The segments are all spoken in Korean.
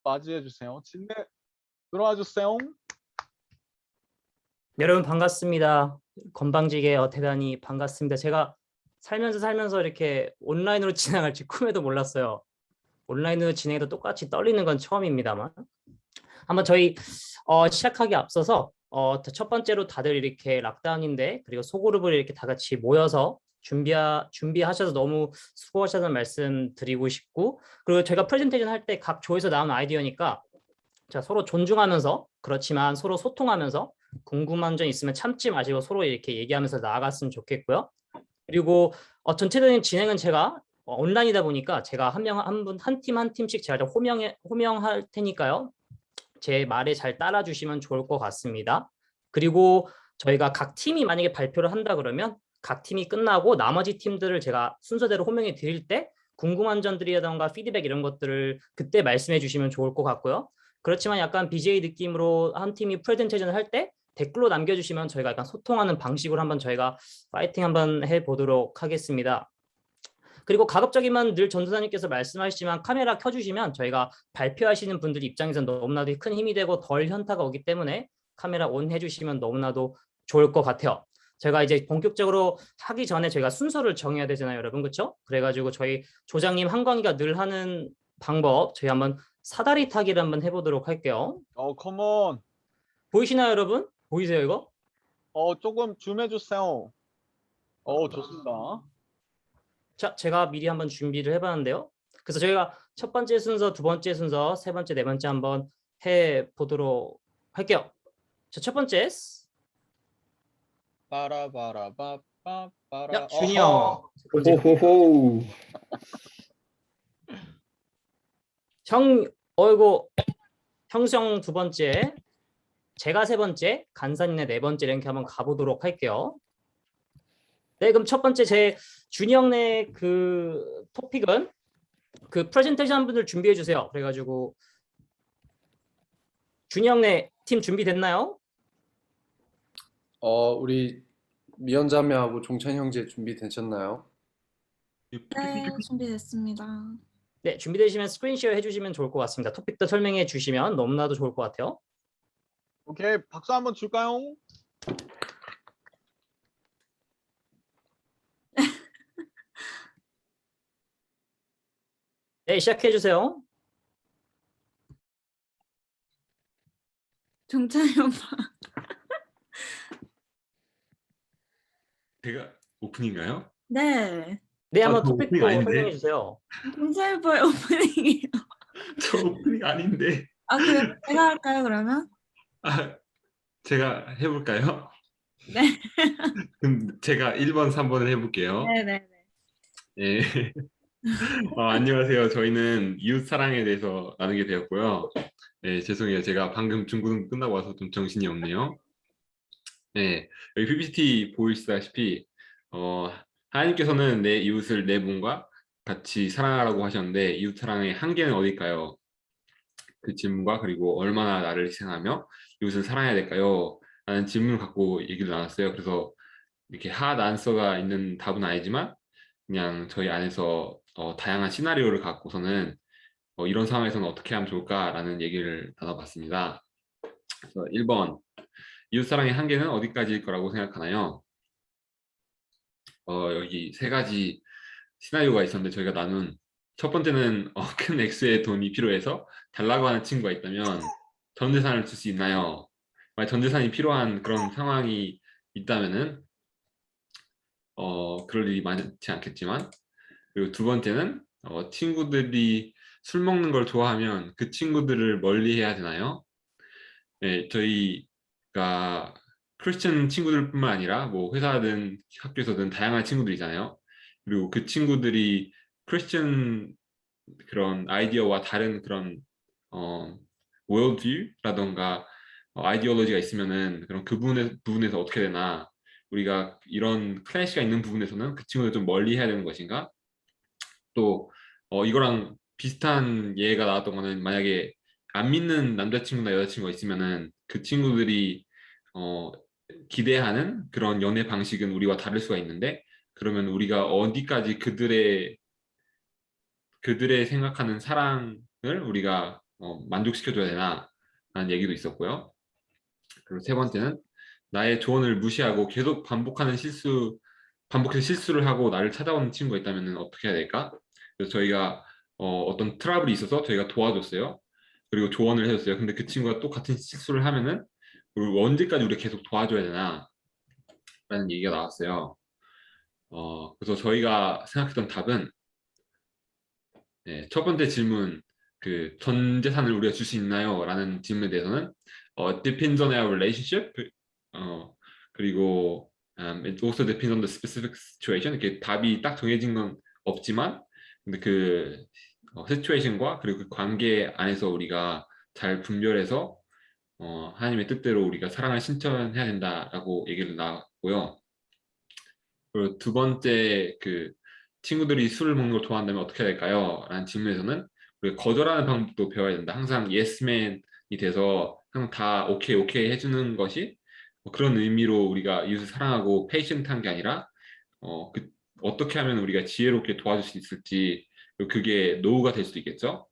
맞이해 주세요. 진내 들어와 주세요. 여러분 반갑습니다. 건방지게 대단히 반갑습니다. 제가 살면서 이렇게 온라인으로 진행할지 꿈에도 몰랐어요. 온라인으로 진행해도 똑같이 떨리는 건 처음입니다만 한번 저희 시작하기 앞서서 첫 번째로 다들 이렇게 락다운인데 그리고 소그룹을 이렇게 다 같이 모여서 준비하셔서 너무 수고하셨다는 말씀 드리고 싶고, 그리고 제가 프레젠테이션 할 때 각 조에서 나온 아이디어니까 자, 서로 존중하면서 그렇지만 서로 소통하면서 궁금한 점 있으면 참지 마시고 서로 이렇게 얘기하면서 나아갔으면 좋겠고요. 그리고 전체적인 진행은 제가 온라인이다 보니까 제가 한 팀 한 팀씩 제가 호명할 테니까요. 제 말에 잘 따라주시면 좋을 것 같습니다. 그리고 저희가 각 팀이 만약에 발표를 한다 그러면 각 팀이 끝나고 나머지 팀들을 제가 순서대로 호명해 드릴 때 궁금한 점들이라던가 피드백 이런 것들을 그때 말씀해 주시면 좋을 것 같고요. 그렇지만 약간 BJ 느낌으로 한 팀이 프레젠테이션을 할 때 댓글로 남겨주시면 저희가 약간 소통하는 방식으로 한번 저희가 파이팅 한번 해보도록 하겠습니다. 그리고 가급적이면 늘 전도사님께서 말씀하시지만 카메라 켜주시면 저희가 발표하시는 분들 입장에서 너무나도 큰 힘이 되고 덜 현타가 오기 때문에 카메라 온 해주시면 너무나도 좋을 것 같아요. 제가 이제 본격적으로 하기 전에 저희가 순서를 정해야 되잖아요, 여러분. 그렇죠? 그래가지고 저희 조장님 한광이가 늘 하는 방법 저희 한번 사다리 타기를 한번 해보도록 할게요. 컴온. 보이시나요, 여러분? 보이세요, 이거? 조금 줌해 주세요. 좋습니다. 자, 제가 미리 한번 준비를 해봤는데요. 그래서 저희가 첫 번째 순서, 두 번째 순서, 세 번째, 네 번째 한번 해보도록 할게요. 자, 첫 번째. 빠라바라바빠빠라. 야, 준이 형. 호호호. 형성 두 번째, 제가 세 번째, 간사님네 네 번째 이렇게 한번 가보도록 할게요. 네, 그럼 첫 번째 준이 형네 그 토픽은 그 프레젠테이션 분들 준비해 주세요. 그래가지고 준이 형네 팀 준비됐나요? 우리 미연자매하고 종찬 형제 준비되셨나요? 네, 준비됐습니다. 네, 준비되시면 스크린 쉐어 해주시면 좋을 것 같습니다. 토픽도 설명해 주시면 너무나도 좋을 것 같아요. 오케이, 박수 한번 줄까요? 네, 시작해 주세요. 종찬이 오빠. 제가 오픈인가요? 네, 네, 한번 저 오프닝 토픽도 아닌데. 설명해 주세요. 종찬이 오빠의 오프닝이에요. 저 오프닝 아닌데. 그럼 제가 할까요, 그러면? 제가 해볼까요? 네. 그럼 제가 1번, 3번을 해볼게요. 네네네. 예. 안녕하세요. 저희는 이웃 사랑에 대해서 나누게 되었고요. 네, 죄송해요. 제가 방금 중고등 끝나고 와서 좀 정신이 없네요. 네, 여기 PPT 보이시다시피 하나님께서는 내 이웃을 내 몸과 같이 사랑하라고 하셨는데 이웃 사랑의 한계는 어딜까요? 그 질문과 그리고 얼마나 나를 희생하며 이웃을 사랑해야 될까요? 라는 질문을 갖고 얘기를 나눴어요. 그래서 이렇게 핫 안서가 있는 답은 아니지만 그냥 저희 안에서 다양한 시나리오를 갖고서는 이런 상황에서는 어떻게 하면 좋을까라는 얘기를 나눠봤습니다. 그래서 1번, 이웃사랑의 한계는 어디까지일 거라고 생각하나요? 여기 세 가지 시나리오가 있었는데 저희가 나눈 첫 번째는 큰 액수의 돈이 필요해서 달라고 하는 친구가 있다면 전 재산을 줄 수 있나요? 만약 전 재산이 필요한 그런 상황이 있다면은 그럴 일이 많지 않겠지만, 그리고 두 번째는 친구들이 술 먹는 걸 좋아하면 그 친구들을 멀리 해야 되나요? 네, 저희가 크리스천 친구들뿐만 아니라 뭐 회사든 학교에서든 다양한 친구들이잖아요. 그리고 그 친구들이 크리스천 그런 아이디어와 다른 그런 월드뷰라던가 아이디올로지가 있으면은 그런 그 부분에서 어떻게 되나, 우리가 이런 클래시가 있는 부분에서는 그 친구들 좀 멀리 해야 되는 것인가? 또 이거랑 비슷한 예가 나왔던 거는 만약에 안 믿는 남자친구나 여자친구가 있으면은 그 친구들이 기대하는 그런 연애 방식은 우리와 다를 수가 있는데, 그러면 우리가 어디까지 그들의 생각하는 사랑을 우리가 만족시켜줘야 되나 라는 얘기도 있었고요. 그리고 세 번째는 나의 조언을 무시하고 계속 반복해서 실수를 하고 나를 찾아오는 친구가 있다면 어떻게 해야 될까? 그래서 저희가 어떤 트러블이 있어서 저희가 도와줬어요. 그리고 조언을 해줬어요. 근데 그 친구가 또 같은 실수를 하면은 언제까지 우리가 계속 도와줘야 되나? 라는 얘기가 나왔어요. 그래서 저희가 생각했던 답은 첫 번째 질문, 그 전 재산을 우리가 줄 수 있나요? 라는 질문에 대해서는 depends on our relationship. 그리고 it also depends on the specific situation. 이렇게 답이 딱 정해진 건 없지만, 근데 그 situation과 그리고 그 관계 안에서 우리가 잘 분별해서 하나님의 뜻대로 우리가 사랑을 실천해야 된다라고 얘기를 나왔고요. 그리고 두 번째 그 친구들이 술을 먹는 걸 좋아한다면 어떻게 해야 될까요? 라는 질문에서는 우리가 거절하는 방법도 배워야 된다. 항상 예스맨이 돼서 항상 다 오케이 오케이 해주는 것이 그런 의미로 우리가 이웃을 사랑하고 페이션트한 게 아니라 어떻게 하면 우리가 지혜롭게 도와줄 수 있을지 그게 노후가 될 수도 있겠죠.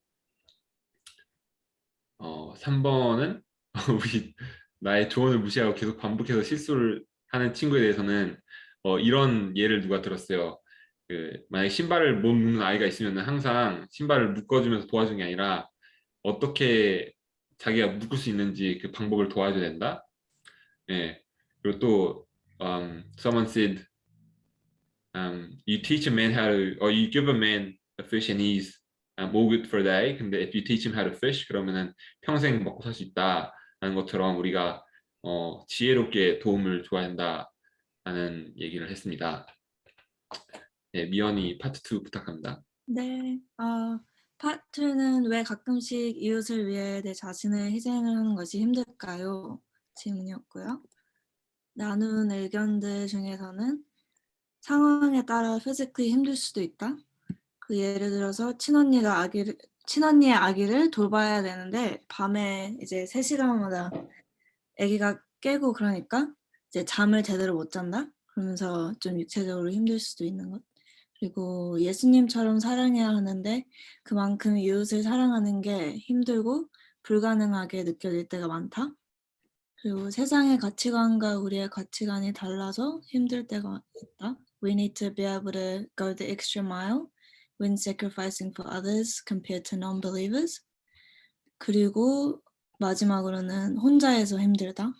3번은 우리 나의 조언을 무시하고 계속 반복해서 실수를 하는 친구에 대해서는 이런 예를 누가 들었어요. 만약에 신발을 못 묶는 아이가 있으면 항상 신발을 묶어주면서 도와주는 게 아니라 어떻게 자기가 묶을 수 있는지 그 방법을 도와줘야 된다. 예. 그리고 또 someone said you teach a man how to or you give a man a fish and he's all good for a day. 근데 if you teach him how to fish 그러면은 평생 먹고 살 수 있다라는 것처럼 우리가 지혜롭게 도움을 줘야 한다라는 얘기를 했습니다. 네, 미연이 파트 2 부탁합니다. 네. 파트는 왜 가끔씩 이웃을 위해 내 자신을 희생을 하는 것이 힘들까요? 질문이었고요. 나눈 의견들 중에서는 상황에 따라 physically 힘들 수도 있다. 그 예를 들어서 친언니의 아기를 돌봐야 되는데 밤에 이제 3시간마다 아기가 깨고 그러니까 이제 잠을 제대로 못 잔다. 그러면서 좀 육체적으로 힘들 수도 있는 것. 그리고 예수님처럼 사랑해야 하는데 그만큼 이웃을 사랑하는 게 힘들고 불가능하게 느껴질 때가 많다. 그리고 세상의 가치관과 우리의 가치관이 달라서 힘들 때가 있다. We need to be able to go the extra mile when sacrificing for others compared to non-believers. 그리고 마지막으로는 혼자해서 힘들다.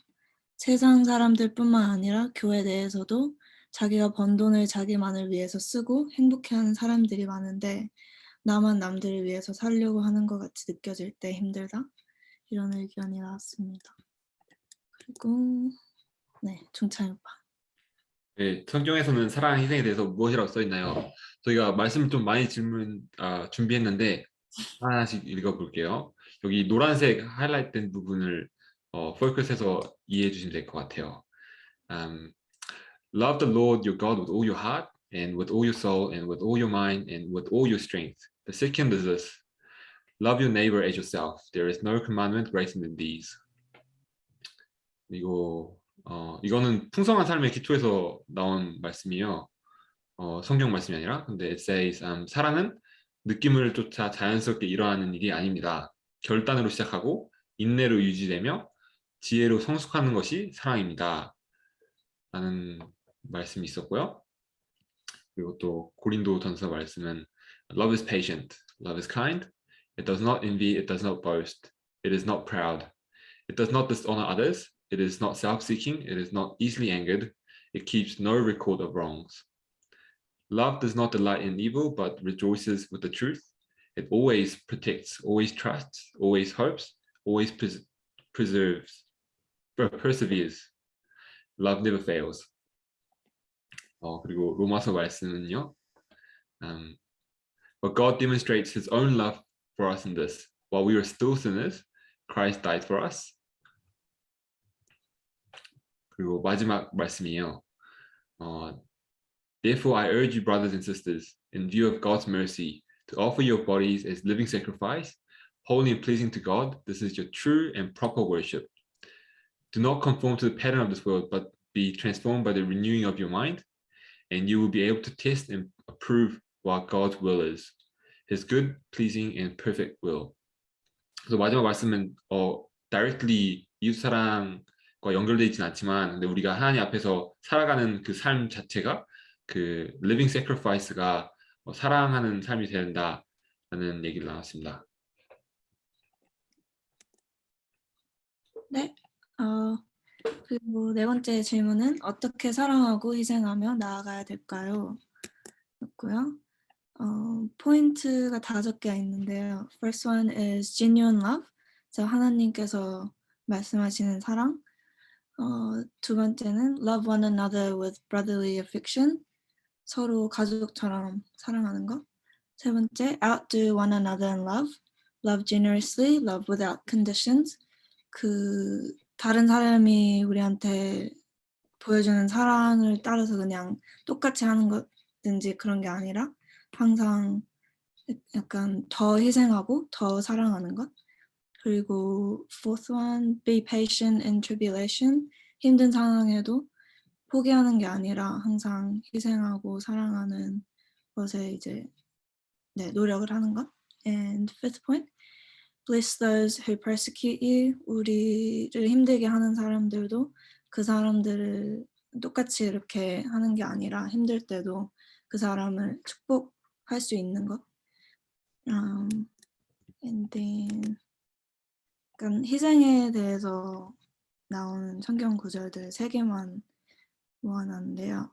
세상 사람들뿐만 아니라 교회 내에서도 자기가 번 돈을 자기만을 위해서 쓰고 행복해하는 사람들이 많은데 나만 남들을 위해서 살려고 하는 것 같이 느껴질 때 힘들다. 이런 의견이 나왔습니다. 그리고 네, 종찬 오빠. 네, 성경에서는 사랑 희생에 대해서 무엇이라고 써 있나요? 저희가 말씀 좀 많이 준비했는데 하나씩 읽어볼게요. 여기 노란색 하이라이트된 부분을 포커스해서 이해해 주시면 될 것 같아요. Love the Lord your God with all your heart and with all your soul and with all your mind and with all your strength. The second is this. Love your neighbor as yourself. There is no commandment greater than these. 그리고 이거는 풍성한 삶의 기초에서 나온 말씀이에요. 성경 말씀이 아니라. 근데 it says 사랑은 느낌을 쫓아 자연스럽게 일어나는 일이 아닙니다. 결단으로 시작하고 인내로 유지되며 지혜로 성숙하는 것이 사랑입니다. 라는 말씀이 있었고요. 그리고 또 고린도전서 말씀은 Love is patient, love is kind, it does not envy, it does not boast, it is not proud, it does not dishonor others, it is not self-seeking, it is not easily angered, it keeps no record of wrongs. Love does not delight in evil, but rejoices with the truth. It always protects, always trusts, always hopes, always perseveres. Love never fails. 그리고 로마서 말씀은요. But God demonstrates His own love for us in this: while we were still sinners, Christ died for us. 그리고 마지막 말씀이에요. Therefore, I urge you, brothers and sisters, in view of God's mercy, to offer your bodies as living sacrifice, holy and pleasing to God. This is your true and proper worship. Do not conform to the pattern of this world, but be transformed by the renewing of your mind, and you will be able to test and approve what God's will is, His good, pleasing, and perfect will. 그래서 마지막 말씀은 directly 이웃사랑과 연결되어 있지는 않지만 근데 우리가 하나님 앞에서 살아가는 그 삶 자체가 그 living sacrifice가 사랑하는 삶이 된다라는 얘기를 나눴습니다. 네. 그리고 네 번째 질문은 어떻게 사랑하고 희생하며 나아가야 될까요? 였고요. 포인트가 5개가 있는데요. First one is genuine love. 그래서 하나님께서 말씀하시는 사랑. 두 번째는 love one another with brotherly affection. 서로 가족처럼 사랑하는 것. 세 번째, outdo one another in love. Love generously, love without conditions. 그 다른 사람이 우리한테 보여주는 사랑을 따라서 그냥 똑같이 하는 것든지 그런 게 아니라 항상 약간 더 희생하고 더 사랑하는 것. 그리고 fourth one, be patient in tribulation. 힘든 상황에도 포기하는 게 아니라 항상 희생하고 사랑하는 것에 이제 노력을 하는 것. And fifth point, bless those who persecute you. 우리를 힘들게 하는 사람들도 그 사람들을 똑같이 이렇게 하는 게 아니라 힘들 때도 그 사람을 축복할 수 있는 것. And then 약간 희생에 대해서 나오는 성경 구절들 3개만 모아놨는데요.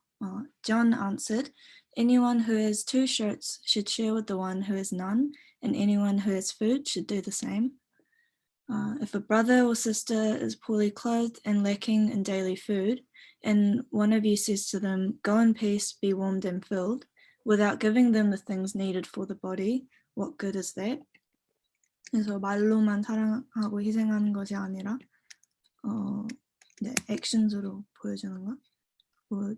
John answered, anyone who has 2 shirts should share with the one who has none, and anyone who has food should do the same. If a brother or sister is poorly clothed and lacking in daily food, and one of you says to them, go in peace, be warmed and filled, without giving them the things needed for the body, what good is that? 그래서 말로만 사랑하고 희생하는 것이 아니라 액션으로 보여주는 것.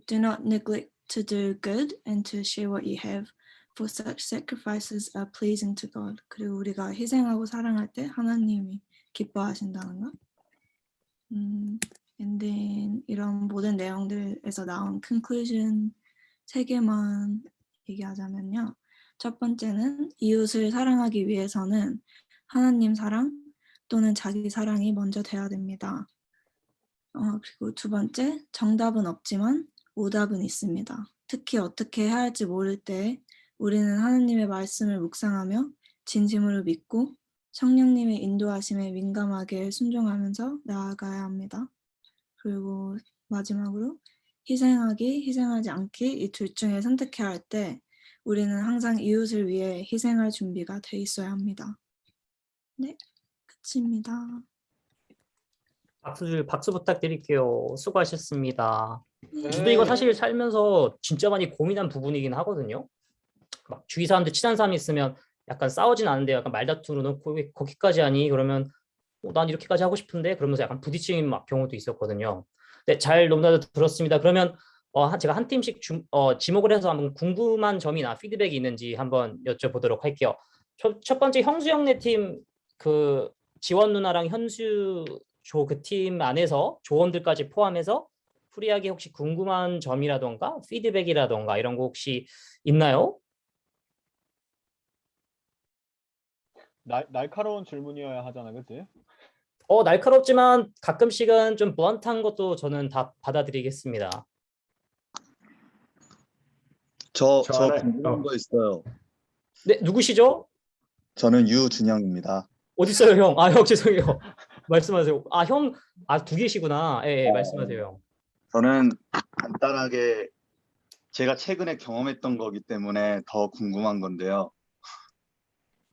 Do not neglect to do good and to share what you have, for such sacrifices are pleasing to God. 그리고 우리가 희생하고 사랑할 때 하나님이 기뻐하신다는 것. And then 이런 모든 내용들에서 나온 conclusion 3개만 얘기하자면요. 첫 번째는 이웃을 사랑하기 위해서는 하나님 사랑 또는 자기 사랑이 먼저 돼야 됩니다. 그리고 두 번째, 정답은 없지만 오답은 있습니다. 특히 어떻게 해야 할지 모를 때 우리는 하나님의 말씀을 묵상하며 진심으로 믿고 성령님의 인도하심에 민감하게 순종하면서 나아가야 합니다. 그리고 마지막으로 희생하기, 희생하지 않기 이 둘 중에 선택해야 할 때 우리는 항상 이웃을 위해 희생할 준비가 돼 있어야 합니다. 네, 끝입니다. 박수 부탁드릴게요. 수고하셨습니다. 네. 저도 이거 사실 살면서 진짜 많이 고민한 부분이긴 하거든요. 막 주위 사람들 친한 사람이 있으면 약간 싸우진 않은데 약간 말다투로 너 거기까지 하니 그러면 난 이렇게까지 하고 싶은데 그러면서 약간 부딪히는 막 경우도 있었거든요. 네, 잘 너무나도 들었습니다. 그러면 제가 한 팀씩 지목을 해서 한번 궁금한 점이나 피드백이 있는지 한번 여쭤보도록 할게요. 첫 번째 형수 형네 팀 그 지원 누나랑 현수 조 그 팀 안에서 조원들까지 포함해서 프리하게 혹시 궁금한 점이라던가 피드백이라던가 이런 거 혹시 있나요? 날카로운 질문이어야 하잖아, 그치? 날카롭지만 가끔씩은 좀 블런트한 것도 저는 다 받아들이겠습니다. 저 알아요. 궁금한 거 있어요. 네, 누구시죠? 저는 유준영입니다. 어디 있어요, 형? 형 죄송해요. 말씀하세요. 형, 두 계시구나. 예, 말씀하세요, 형. 저는 간단하게 제가 최근에 경험했던 거기 때문에 더 궁금한 건데요.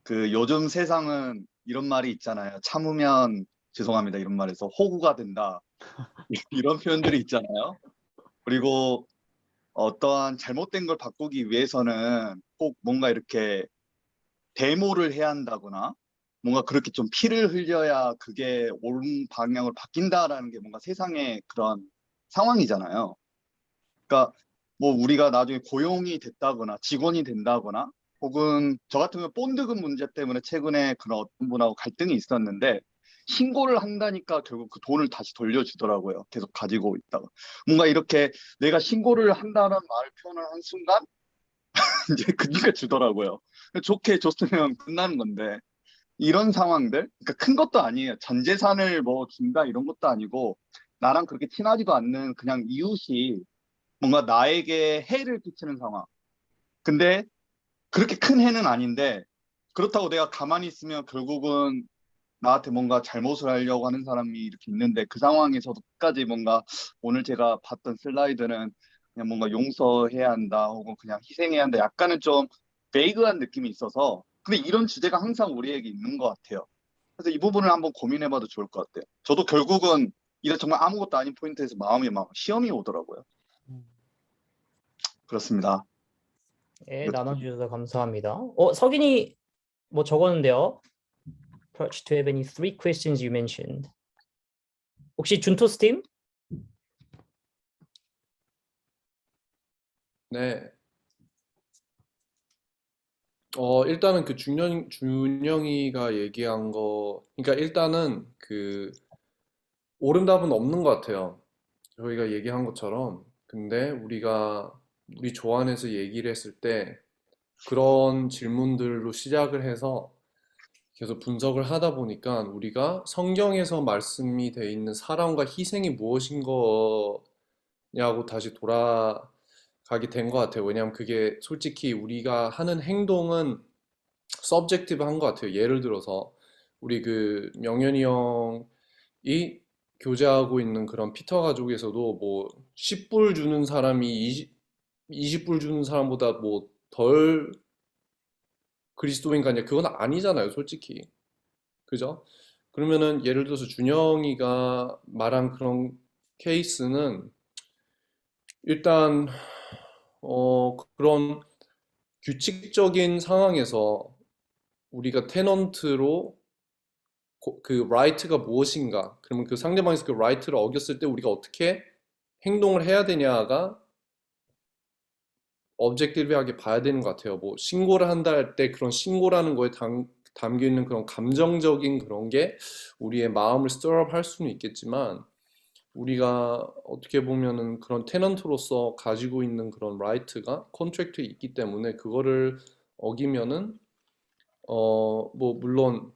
그 요즘 세상은 이런 말이 있잖아요. 참으면 죄송합니다. 이런 말에서 호구가 된다. 이런 표현들이 있잖아요. 그리고 어떠한 잘못된 걸 바꾸기 위해서는 꼭 뭔가 이렇게 데모를 해야 한다거나 뭔가 그렇게 좀 피를 흘려야 그게 옳은 방향으로 바뀐다라는 게 뭔가 세상의 그런 상황이잖아요. 그러니까 뭐 우리가 나중에 고용이 됐다거나 직원이 된다거나 혹은 저 같은 경우 본드금 문제 때문에 최근에 그런 어떤 분하고 갈등이 있었는데 신고를 한다니까 결국 그 돈을 다시 돌려주더라고요. 계속 가지고 있다가 뭔가 이렇게 내가 신고를 한다는 말 표현을 한 순간 이제 그니까 주더라고요. 좋게 줬으면 끝나는 건데 이런 상황들, 그러니까 큰 것도 아니에요. 전 재산을 뭐 준다 이런 것도 아니고 나랑 그렇게 친하지도 않는 그냥 이웃이 뭔가 나에게 해를 끼치는 상황. 근데 그렇게 큰 해는 아닌데 그렇다고 내가 가만히 있으면 결국은 나한테 뭔가 잘못을 하려고 하는 사람이 이렇게 있는데 그 상황에서도 끝까지 뭔가 오늘 제가 봤던 슬라이드는 그냥 뭔가 용서해야 한다 혹은 그냥 희생해야 한다 약간은 좀 베이그한 느낌이 있어서 근데 이런 주제가 항상 우리에게 있는 것 같아요. 그래서 이 부분을 한번 고민해봐도 좋을 것 같아요. 저도 결국은 이런 정말 아무것도 아닌 포인트에서 마음이 막 시험이 오더라고요. 그렇습니다. 예, 이렇게 나눠주셔서 감사합니다. 석인이 뭐 적었는데요. Approach to have any three questions you mentioned. 혹시 준토스 팀? 네. 일단은 그 준영이가 얘기한 거, 그러니까 일단은 그 옳은 답은 없는 것 같아요. 저희가 얘기한 것처럼. 근데 우리 조안에서 얘기를 했을 때 그런 질문들로 시작을 해서 계속 분석을 하다 보니까 우리가 성경에서 말씀이 돼 있는 사랑과 희생이 무엇인 거냐고 다시 돌아가게 된 것 같아요. 왜냐하면 그게 솔직히 우리가 하는 행동은 서브젝티브한 것 같아요. 예를 들어서 우리 그 명현이 형이 교제하고 있는 그런 피터 가족에서도 뭐 10불 주는 사람이 20불 주는 사람보다 뭐 덜 그리스도인가 아니야? 그건 아니잖아요, 솔직히. 그죠? 그러면은 예를 들어서 준영이가 말한 그런 케이스는 일단 그런 규칙적인 상황에서 우리가 테넌트로 그 라이트가 무엇인가? 그러면 그 상대방에서 그 라이트를 어겼을 때 우리가 어떻게 행동을 해야 되냐가 objective하게 봐야 되는 것 같아요. 뭐 신고를 한다 할 때 그런 신고라는 거에 담겨 있는 그런 감정적인 그런 게 우리의 마음을 stir up 할 수는 있겠지만 우리가 어떻게 보면은 그런 테넌트로서 가지고 있는 그런 라이트가 컨트랙트에 있기 때문에 그거를 어기면은 뭐 물론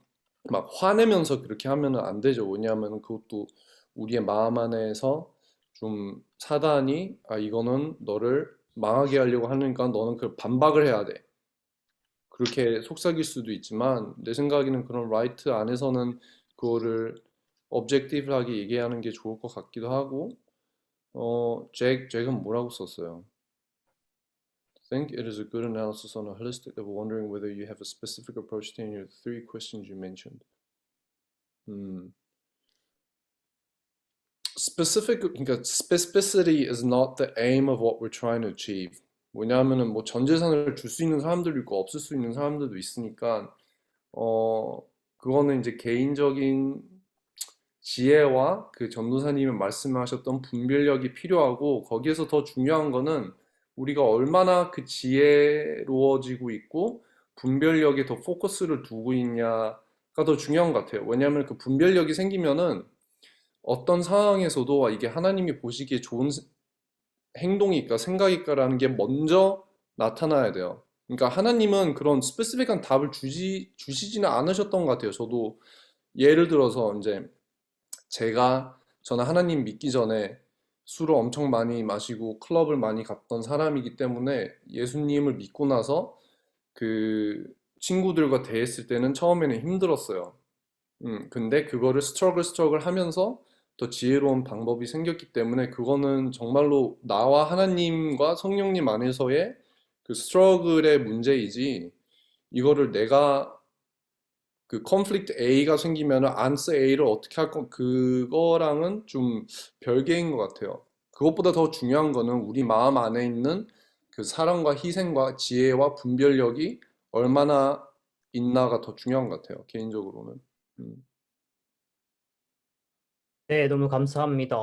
막 화내면서 그렇게 하면은 안 되죠. 왜냐하면 그것도 우리의 마음 안에서 좀 사단이 이거는 너를 망하게 하려고 하니까 너는 그 반박을 해야 돼. 그렇게 속삭일 수도 있지만 내 생각에는 그런 라이트 안에서는 그거를 objective하게 얘기하는 게 좋을 것 같기도 하고 잭은 뭐라고 썼어요? Think it is a good analysis on a holistic level, wondering whether you have a specific approach to any of the three questions you mentioned. 그러니까 specificity is not the aim of what we're trying to achieve. 왜냐하면은 뭐 전 재산을 줄 수 있는 사람들도 있고 없을 수 있는 사람들도 있으니까 그거는 이제 개인적인 지혜와 그 전도사님이 말씀하셨던 분별력이 필요하고 거기에서 더 중요한 거는 우리가 얼마나 그 지혜로워지고 있고 분별력에 더 포커스를 두고 있냐가 더 중요한 것 같아요. 왜냐하면 그 분별력이 생기면은 어떤 상황에서도 이게 하나님이 보시기에 좋은 행동일까 생각일까라는 게 먼저 나타나야 돼요. 그러니까 하나님은 그런 스페시픽한 답을 주시지는 않으셨던 것 같아요. 저도 예를 들어서 이제 저는 하나님 믿기 전에 술을 엄청 많이 마시고 클럽을 많이 갔던 사람이기 때문에 예수님을 믿고 나서 그 친구들과 대했을 때는 처음에는 힘들었어요. 근데 그거를 스트러글 하면서 더 지혜로운 방법이 생겼기 때문에 그거는 정말로 나와 하나님과 성령님 안에서의 그 스트러글의 문제이지 이거를 내가 그 컨플릭트 A가 생기면 안스 A를 어떻게 할 건 그거랑은 좀 별개인 것 같아요. 그것보다 더 중요한 거는 우리 마음 안에 있는 그 사랑과 희생과 지혜와 분별력이 얼마나 있나가 더 중요한 것 같아요. 개인적으로는. 네, 너무 감사합니다.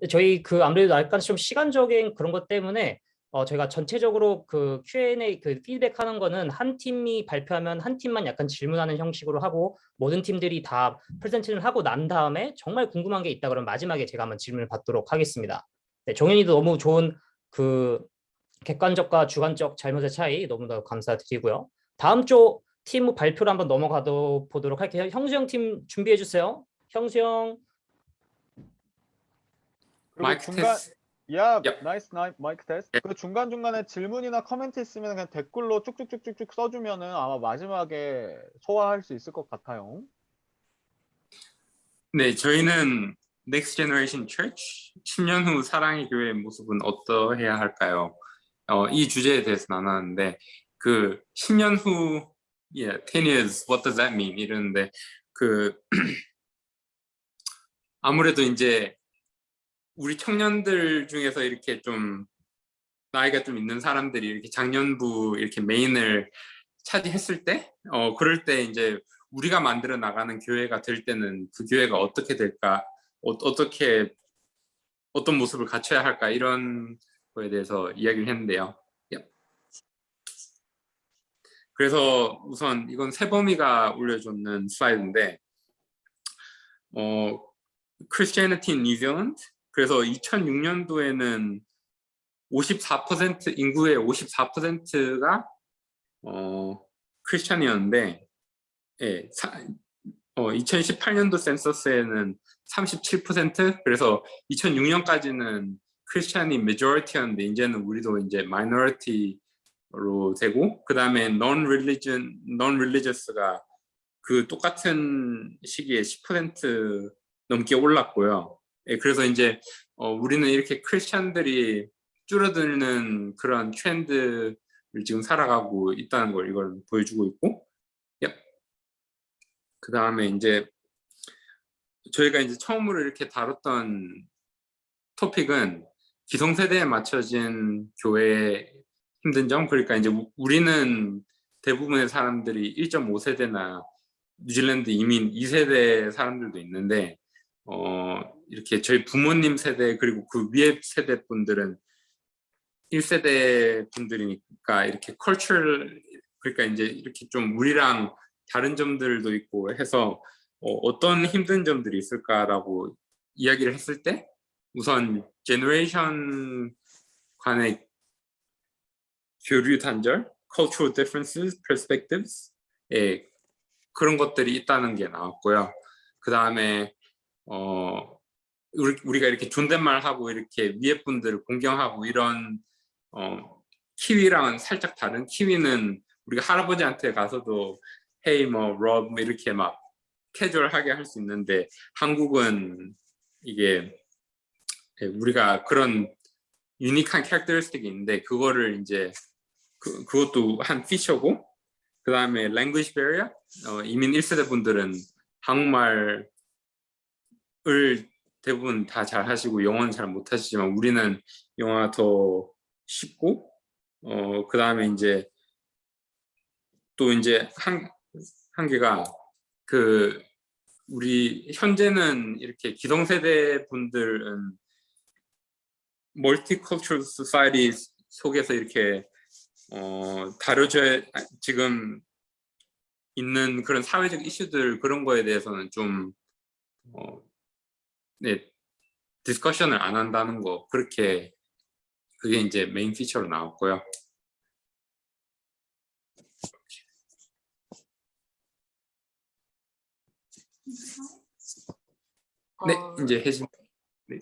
저희 그 아무래도 약간 좀 시간적인 그런 것 때문에 저희가 전체적으로 그 Q&A 그 피드백하는 거는 한 팀이 발표하면 한 팀만 약간 질문하는 형식으로 하고 모든 팀들이 다 프레젠테이션을 하고 난 다음에 정말 궁금한 게 있다 그러면 마지막에 제가 한번 질문을 받도록 하겠습니다. 네, 정현이도 너무 좋은 그 객관적과 주관적 잘못의 차이 너무나 감사드리고요. 다음 주 팀 발표로 한번 넘어가 보도록 할게요. 형수 형 팀 준비해 주세요. 형수 형. 그리고 마이크 중간 테스트. 야, Yep. 나이스 마이크 테스트. 예. 그 중간중간에 질문이나 코멘트 있으면 그냥 댓글로 쭉쭉쭉쭉쭉 써주면은 아마 마지막에 소화할 수 있을 것 같아요. 네, 저희는 Next Generation Church 10년 후 사랑의 교회의 모습은 어떠해야 할까요? 이 주제에 대해서 나눴는데 그 10년 후 10 years, what does that mean? 이러는데 그 아무래도 이제 우리 청년들 중에서 이렇게 좀 나이가 좀 있는 사람들이 이렇게 작년부 이렇게 메인을 차지했을 때, 그럴 때 이제 우리가 만들어 나가는 교회가 될 때는 그 교회가 어떻게 될까, 어떻게 어떤 모습을 갖춰야 할까 이런 거에 대해서 이야기를 했는데요. 그래서 우선 이건 세범이가 올려줬는 슬라이드인데, Christianity in New Zealand. 그래서 2006년도에는 54% 인구의 54%가 크리스찬이었는데, 예, 2018년도 센서스에는 37%. 그래서 2006년까지는 크리스찬이 메조리티였는데 이제는 우리도 이제 마이너리티로 되고, 그 다음에 non-religious가 그 똑같은 시기에 10% 넘게 올랐고요. 예, 그래서 이제 우리는 이렇게 크리스찬들이 줄어드는 그런 트렌드를 지금 살아가고 있다는 걸 이걸 보여주고 있고, 그 다음에 이제 저희가 이제 처음으로 이렇게 다뤘던 토픽은 기성세대에 맞춰진 교회의 힘든 점. 그러니까 이제 우리는 대부분의 사람들이 1.5세대나 뉴질랜드 이민 2세대 사람들도 있는데, 이렇게 저희 부모님 세대 그리고 그 위에 세대 분들은 1세대 분들이니까 이렇게 컬처를, 그러니까 이제 이렇게 좀 우리랑 다른 점들도 있고 해서 어떤 힘든 점들이 있을까라고 이야기를 했을 때, 우선 제너레이션 간의 교류 단절, cultural differences, perspectives, 그런 것들이 있다는 게 나왔고요. 그 다음에 우리가 이렇게 존댓말하고 이렇게 위에 분들을 공경하고 이런 키위랑은 살짝 다른. 키위는 우리가 할아버지한테 가서도 헤이 뭐 러브 이렇게 막 캐주얼하게 할 수 있는데, 한국은 이게 우리가 그런 유니크한 캐릭터리스틱이 있는데 그거를 이제 그것도 한 피처고, 그 다음에 language barrier, 이민 1세대 분들은 한국말을 대부분 다 잘 하시고 영어는 잘 못 하시지만 우리는 영어가 더 쉽고, 그 다음에 이제 또 이제 한계가 그 우리 현재는 이렇게 기성세대 분들은 멀티컬처럴 소사이티 속에서 이렇게 다뤄져야 지금 있는 그런 사회적 이슈들, 그런 거에 대해서는 좀 디스커션을 안 한다는 거, 그렇게 그게 이제 메인 피처로 나왔고요. 네, 이제 혜진. 네.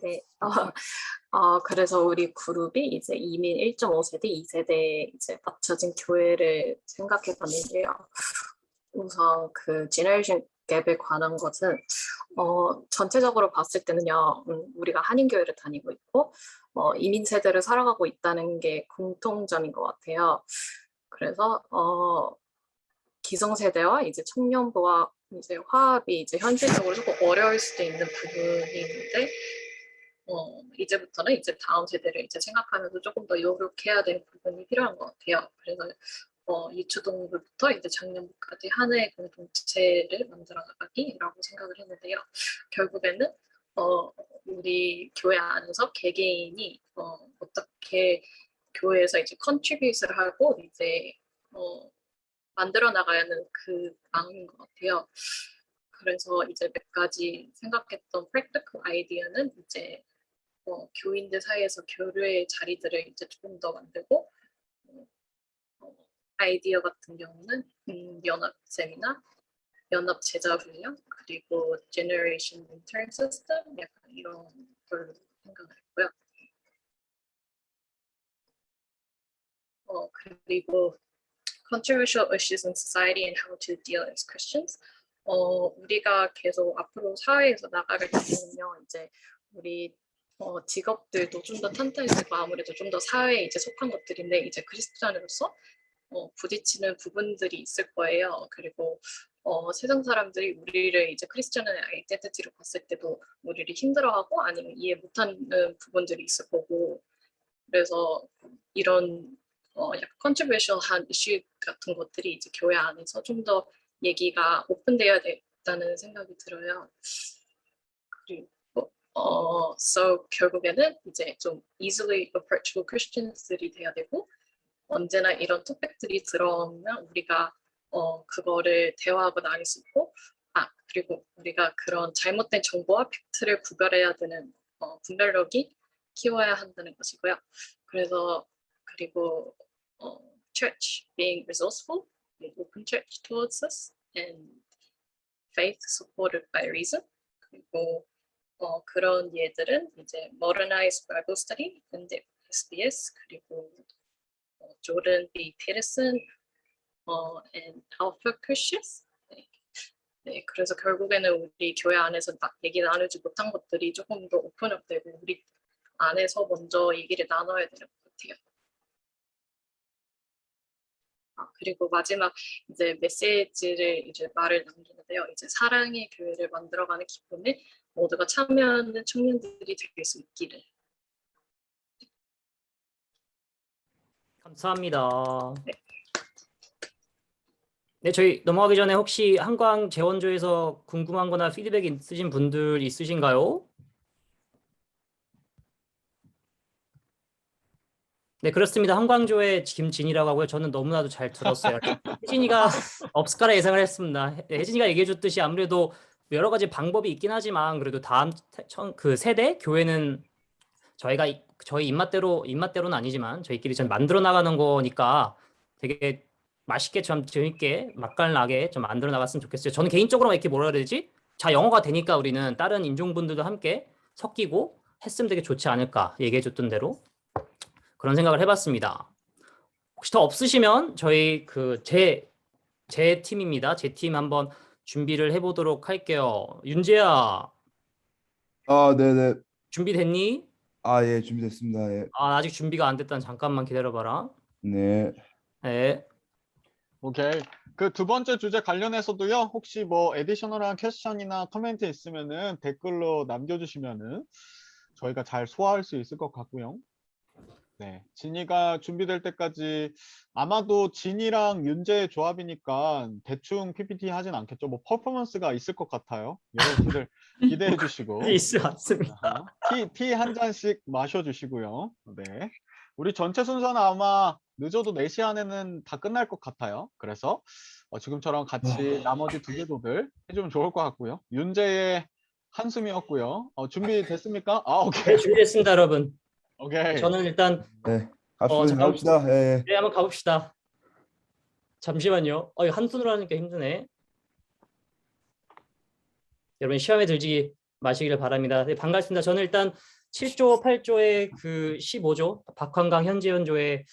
그래서 우리 그룹이 이제 이민 1.5세대, 2세대 이제 맞춰진 교회를 생각해 봤는데요. 우선 그 제너레이션 갭에 관한 것은 전체적으로 봤을 때는요, 우리가 한인교회를 다니고 있고 이민 세대를 살아가고 있다는 게 공통점인 것 같아요. 그래서 기성세대와 이제 청년부와 이제 화합이 이제 현실적으로 조금 어려울 수도 있는 부분이 있는데, 이제부터는 이제 다음 세대를 이제 생각하면서 조금 더 노력해야 되는 부분이 필요한 것 같아요. 그래서 유초동부터 이제 작년까지 하나의 공동체를 만들어 나가기라고 생각을 했는데요. 결국에는 우리 교회 안에서 개개인이 어떻게 교회에서 이제 컨트리뷰트를 하고 이제 만들어 나가야 하는 그 방인 것 같아요. 그래서 이제 몇 가지 생각했던 프랙티컬 아이디어는 이제 교인들 사이에서 교류의 자리들을 이제 조금 더 만들고, 아이디어 같은 경우는 연합 세미나, 연합 제자 훈련, 그리고 Generation Intern System 약간 이런 걸로 생각을 했고요. 그리고 Controversial Issues in Society and How to Deal as Christians. 우리가 계속 앞으로 사회에서 나가게 되면요, 이제 우리 직업들도 좀 더 탄탄해지고 아무래도 좀 더 사회에 이제 속한 것들인데 이제 크리스찬으로서 부딪히는 부분들이 있을 거예요. 그리고 세상 사람들이 우리를 이제 크리스찬의 아이덴티티로 봤을 때도 우리를 힘들어하고 아니면 이해 못하는 부분들이 있을 거고, 그래서 이런 약간 컨트로버셜한 이슈 같은 것들이 이제 교회 안에서 좀 더 얘기가 오픈돼야 된다는 생각이 들어요. 그리고 so 결국에는 이제 좀 easily approachable Christians들이 돼야 되고, 언제나 이런 토픽들이 들어오면 우리가 그거를 대화하고 나눌 수 있고, 그리고 우리가 그런 잘못된 정보와 팩트를 구별해야 되는 분별력이 키워야 한다는 것이고요. 그리고 church being resourceful, open church towards us, and faith supported by reason. 그리고 그런 예들은 이제 modernized Bible study, 근데 SBS, 그리고 조던 B. 피터슨, and Alpha Christians. 네, 그래서 결국에는 우리 교회 안에서 얘기 나누지 못한 것들이 조금 더 오픈업되고 우리 안에서 먼저 얘기를 나눠야 되는 것 같아요. 그리고 마지막 이제 메시지를 이제 말을 남기는데요. 이제 사랑의 교회를 만들어가는 기쁨에 모두가 참여하는 청년들이 될 수 있기를. 감사합니다. 네, 저희 넘어가기 전에 혹시 한광 재원조에서 궁금한 거나 피드백 있으신 분들 있으신가요? 네, 그렇습니다. 한광조의 김진이라고 하고요. 저는 너무나도 잘 들었어요. 혜진이가 없을까라 예상을 했습니다. 혜진이가 얘기해 줬듯이 아무래도 여러 가지 방법이 있긴 하지만 그래도 다음 그 세대 교회는 저희 입맛대로는 아니지만 저희끼리 좀 만들어 나가는 거니까 되게 맛있게 좀 재밌게 맛깔나게 좀 만들어 나갔으면 좋겠어요. 저는 개인적으로 이렇게 뭐라 그래야 되지? 영어가 되니까 우리는 다른 인종분들도 함께 섞이고 했으면 되게 좋지 않을까 얘기해 줬던 대로 그런 생각을 해봤습니다. 혹시 더 없으시면 저희 제 팀입니다. 제 팀 한번 준비를 해보도록 할게요. 윤재야, 네네. 준비됐니? 예, 준비됐습니다. 예. 아직 준비가 안 됐다는 잠깐만 기다려봐라. 네. 네. 오케이. 그 두 번째 주제 관련해서도요. 혹시 뭐 에디셔널한 퀘스천이나 코멘트 있으면은 댓글로 남겨주시면은 저희가 잘 소화할 수 있을 것 같고요. 네, 진이가 준비될 때까지 아마도 진이랑 윤재의 조합이니까 대충 PPT 하진 않겠죠. 뭐 퍼포먼스가 있을 것 같아요. 여러분들 기대해 주시고 있을 것 같습니다. 티 한 잔씩 마셔주시고요. 네, 우리 전체 순서는 아마 늦어도 4시 안에는 다 끝날 것 같아요. 그래서 지금처럼 같이 나머지 두 개도들 해주면 좋을 것 같고요. 윤재의 한숨이었고요. 준비됐습니까? 오케이. 네, 준비됐습니다, 여러분. 오케이. 저는 일단 네. 갑시다. 잠깐- 갑시다. 예. 네, 한번 가봅시다. 잠시만요. 이거 한 손으로 하니까 힘드네. 여러분 시험에 들지 마시기를 바랍니다. 네, 반갑습니다. 저는 일단 7조, 8조의 그 15조 박환강 현재연조의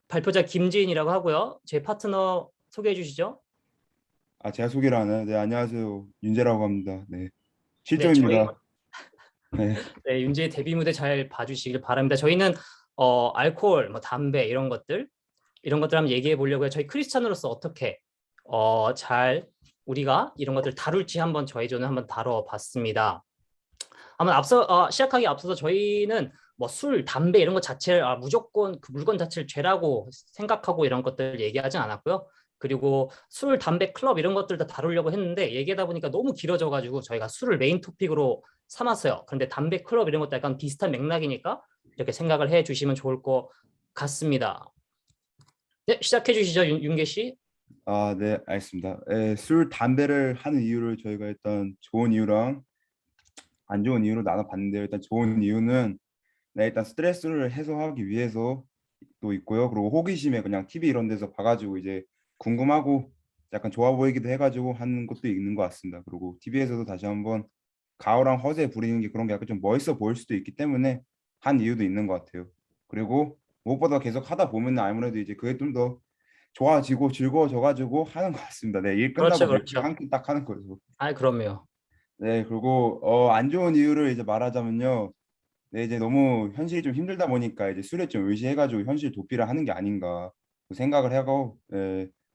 발표자 김지인이라고 하고요. 제 파트너 소개해 주시죠. 제가 소개를 하나요? 네, 안녕하세요. 윤재라고 합니다. 네. 7조입니다. 네. 네, 윤재의 데뷔 무대 잘 봐주시길 바랍니다. 저희는 알코올, 뭐 담배 이런 것들 한번 얘기해 보려고요. 저희 크리스찬으로서 어떻게 잘 우리가 이런 것들 다룰지 한번 저희 조는 한번 다뤄봤습니다. 한번 시작하기 앞서서 저희는 뭐 술, 담배 이런 것 자체를 무조건 그 물건 자체를 죄라고 생각하고 이런 것들 얘기하진 않았고요. 그리고 술, 담배, 클럽 이런 것들 다 다루려고 했는데 얘기하다 보니까 너무 길어져가지고 저희가 술을 메인 토픽으로 삼았어요. 그런데 담배, 클럽 이런 것도 약간 비슷한 맥락이니까 이렇게 생각을 해주시면 좋을 것 같습니다. 네, 시작해 주시죠, 윤계 씨. 네, 알겠습니다. 술, 담배를 하는 이유를 저희가 일단 좋은 이유랑 안 좋은 이유로 나눠봤는데요. 일단 좋은 이유는 일단 스트레스를 해소하기 위해서 있고요. 그리고 호기심에 그냥 TV 이런 데서 봐가지고 이제 궁금하고 약간 좋아 보이기도 해가지고 하는 것도 있는 것 같습니다. 그리고 TV에서도 다시 한번 가오랑 허세 부리는 게 그런 게 약간 좀 멋있어 보일 수도 있기 때문에 한 이유도 있는 것 같아요. 그리고 무엇보다 계속 하다 보면 아무래도 이제 그게 좀 더 좋아지고 즐거워져가지고 하는 것 같습니다. 네, 일 그렇죠, 끝나고 맥주 그렇죠. 한 캔 딱 하는 거죠. 아, 그럼요. 네, 그리고 안 좋은 이유를 이제 말하자면요. 네, 이제 너무 현실이 좀 힘들다 보니까 이제 술에 좀 의지해가지고 현실 도피를 하는 게 아닌가 생각을 하고,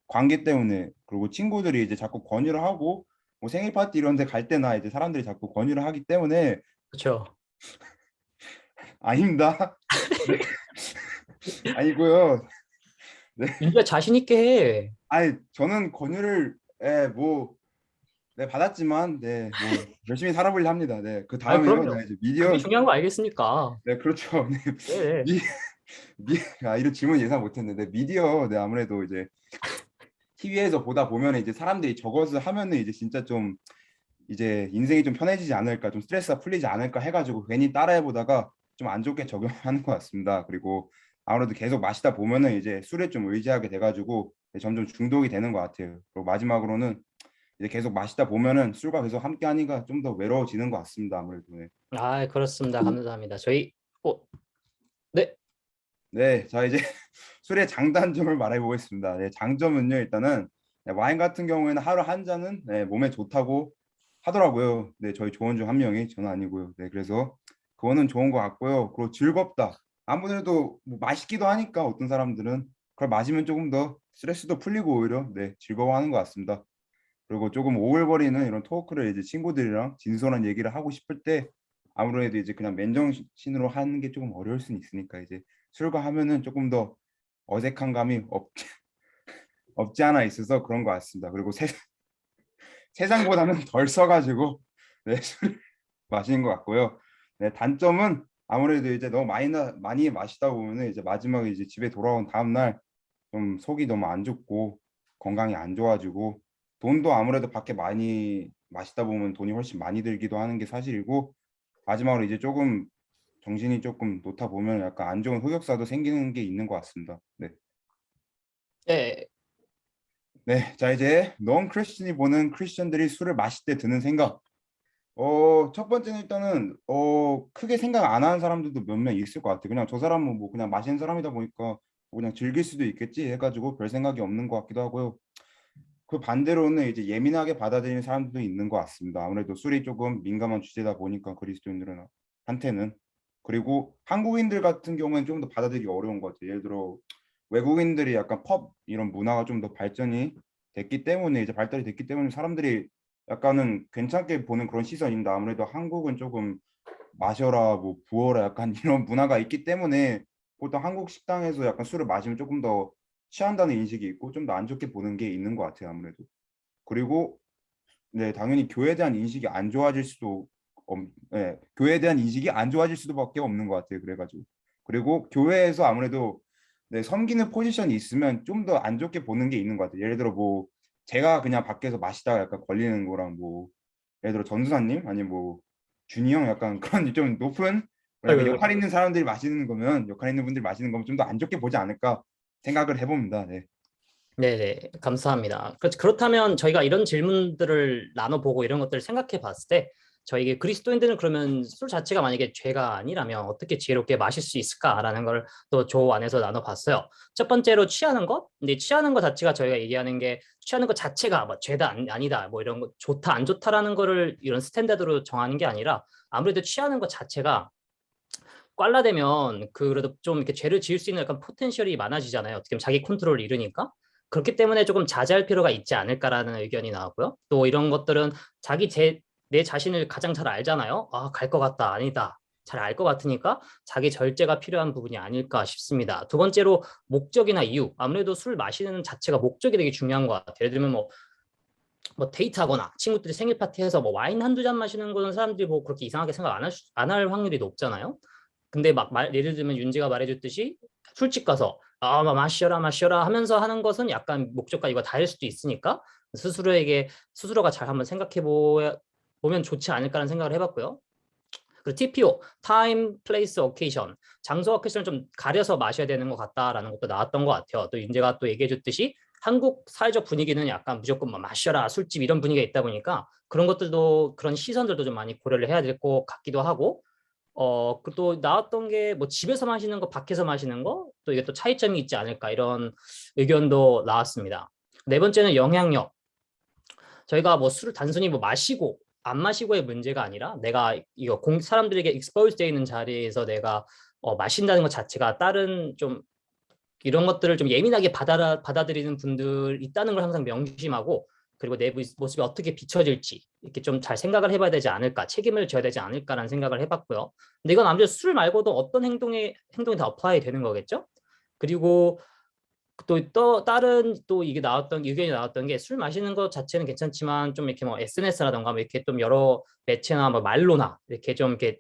관계 때문에 그리고 친구들이 이제 자꾸 권유를 하고 뭐 생일 파티 이런 데 갈 때나 이제 사람들이 자꾸 권유를 하기 때문에 그렇죠. 아닙니다. 네. 아니고요. 네. 윤주야 자신 있게 해. 아니 저는 권유를 뭐 네, 받았지만 네, 뭐 열심히 살아보려 합니다. 네, 그 아, 다음에요. 그럼요. 네, 이제 그게 미디어 중요한 거 알겠습니까? 네, 그렇죠. 네. 네. 미, 이런 질문 예상 못했는데 미디어 네 아무래도 이제 TV에서 보다 보면 이제 사람들이 저것을 하면은 이제 진짜 좀 이제 인생이 좀 편해지지 않을까, 좀 스트레스가 풀리지 않을까 해가지고 괜히 따라해 보다가 좀 안 좋게 적용하는 것 같습니다. 그리고 아무래도 계속 마시다 보면은 이제 술에 좀 의지하게 돼가지고 점점 중독이 되는 것 같아요. 그리고 마지막으로는 이제 계속 마시다 보면은 술과 계속 함께 하니까 좀 더 외로워지는 것 같습니다. 아무래도 네. 아, 그렇습니다. 감사합니다. 저희 네. 네, 자 이제 술의 장단점을 말해 보겠습니다. 네, 장점은요 일단은 네, 와인 같은 경우에는 하루 한 잔은 네, 몸에 좋다고 하더라고요. 네, 저희 조원 중 한 명이 저는 아니고요. 네, 그래서 그거는 좋은 것 같고요. 그리고 즐겁다. 아무래도 뭐 맛있기도 하니까 어떤 사람들은 그걸 마시면 조금 더 스트레스도 풀리고 오히려 네, 즐거워하는 것 같습니다. 그리고 조금 오글거리는 이런 토크를 이제 친구들이랑 진솔한 얘기를 하고 싶을 때 아무래도 이제 그냥 맨정신으로 하는 게 조금 어려울 수는 있으니까 이제 술과 하면은 조금 더 어색한 감이 없지 않아 있어서 그런 것 같습니다. 그리고 세상보다는 덜 써가지고 네, 술 마시는 것 같고요. 네, 단점은 아무래도 이제 너무 많이 마시다 보면은 이제 마지막에 이제 집에 돌아온 다음 날 좀 속이 너무 안 좋고 건강이 안 좋아지고 돈도 아무래도 밖에 많이 마시다 보면 돈이 훨씬 많이 들기도 하는 게 사실이고 마지막으로 이제 조금 정신이 조금 놓다 보면 약간 안 좋은 흑역사도 생기는 게 있는 것 같습니다. 네. 네. 네. 자 이제 넌 크리스천이 보는 크리스천들이 술을 마실 때 드는 생각. 첫 번째는 일단은 크게 생각 안 하는 사람들도 몇 명 있을 것 같아요. 그냥 저 사람은 뭐 그냥 마시는 사람이다 보니까 뭐 그냥 즐길 수도 있겠지 해가지고 별 생각이 없는 것 같기도 하고요. 그 반대로는 이제 예민하게 받아들이는 사람들도 있는 것 같습니다. 아무래도 술이 조금 민감한 주제다 보니까 그리스도인들은 한테는 그리고 한국인들 같은 경우에는 좀 더 받아들이기 어려운 것 같아요. 예를 들어 외국인들이 약간 펍 이런 문화가 좀 더 발전이 됐기 때문에 이제 발달이 됐기 때문에 사람들이 약간은 괜찮게 보는 그런 시선인데 아무래도 한국은 조금 마셔라 뭐 부어라 약간 이런 문화가 있기 때문에 보통 한국 식당에서 약간 술을 마시면 조금 더 취한다는 인식이 있고 좀 더 안 좋게 보는 게 있는 것 같아요 아무래도. 그리고 네 당연히 교회에 대한 인식이 안 좋아질 수도 네, 교회에 대한 인식이 안 좋아질 수도밖에 없는 것 같아요. 그래가지고 그리고 교회에서 아무래도 네, 섬기는 포지션이 있으면 좀 더 안 좋게 보는 게 있는 것 같아요. 예를 들어 뭐 제가 그냥 밖에서 마시다가 약간 걸리는 거랑 뭐 예를 들어 전수사님 아니면 뭐 준이 형 약간 그런 좀 높은 약간 아이고, 역할 있는 사람들이 마시는 거면 역할 있는 분들이 마시는 거면 좀 더 안 좋게 보지 않을까 생각을 해봅니다. 네. 네네, 감사합니다. 그렇다면 저희가 이런 질문들을 나눠보고 이런 것들을 생각해 봤을 때 저희가 그리스도인들은 그러면 술 자체가 만약에 죄가 아니라면 어떻게 지혜롭게 마실 수 있을까라는 걸 또 조 안에서 나눠봤어요. 첫 번째로 취하는 것, 근데 취하는 것 자체가 저희가 얘기하는 게 취하는 것 자체가 뭐 죄다 아니다, 뭐 이런 거 좋다 안 좋다라는 거를 이런 스탠다드로 정하는 게 아니라 아무래도 취하는 것 자체가 꽐라되면 그래도 좀 이렇게 죄를 지을 수 있는 약간 포텐셜이 많아지잖아요. 어떻게 보면 자기 컨트롤을 잃으니까. 그렇기 때문에 조금 자제할 필요가 있지 않을까라는 의견이 나왔고요. 또 이런 것들은 내 자신을 가장 잘 알잖아요. 아, 갈 것 같다, 아니다. 잘 알 것 같으니까 자기 절제가 필요한 부분이 아닐까 싶습니다. 두 번째로 목적이나 이유. 아무래도 술 마시는 자체가 목적이 되게 중요한 것 같아요. 예를 들면 뭐 데이트하거나 친구들이 생일 파티해서 뭐 와인 한두 잔 마시는 거는 사람들이 뭐 그렇게 이상하게 생각 안 할 확률이 높잖아요. 근데 예를 들면 윤지가 말해줬듯이 술집 가서 마셔라 마셔라 하면서 하는 것은 약간 목적과 이거 다를 수도 있으니까 스스로가 잘 한번 생각해 보면 좋지 않을까라는 생각을 해봤고요. 그리고 TPO, Time, Place, Occasion, 장소와 occasion을 좀 가려서 마셔야 되는 것 같다라는 것도 나왔던 것 같아요. 또 윤재가 또 얘기해줬듯이 한국 사회적 분위기는 약간 무조건 뭐 마셔라, 술집 이런 분위기가 있다 보니까 그런 것들도 그런 시선들도 좀 많이 고려를 해야 될 것 같기도 하고 또 나왔던 게 뭐 집에서 마시는 거, 밖에서 마시는 거, 또 이게 또 차이점이 있지 않을까 이런 의견도 나왔습니다. 네 번째는 영향력. 저희가 뭐 술을 단순히 뭐 마시고 안 마시고의 문제가 아니라 내가 이거 사람들에게 expose 돼 있는 자리에서 내가 마신다는 것 자체가 다른 좀 이런 것들을 좀 예민하게 받아들이는 분들 있다는 걸 항상 명심하고 그리고 내 모습이 어떻게 비춰질지 이렇게 좀 잘 생각을 해봐야 되지 않을까, 책임을 져야 되지 않을까라는 생각을 해봤고요. 근데 이건 아무래도 술 말고도 어떤 행동이 다 어플라이 되는 거겠죠? 그리고 또 다른 또 이게 나왔던 의견이 나왔던 게 술 마시는 것 자체는 괜찮지만 좀 이렇게 뭐 SNS라던가 뭐 이렇게 좀 여러 매체나 뭐 말로나 이렇게 좀 이렇게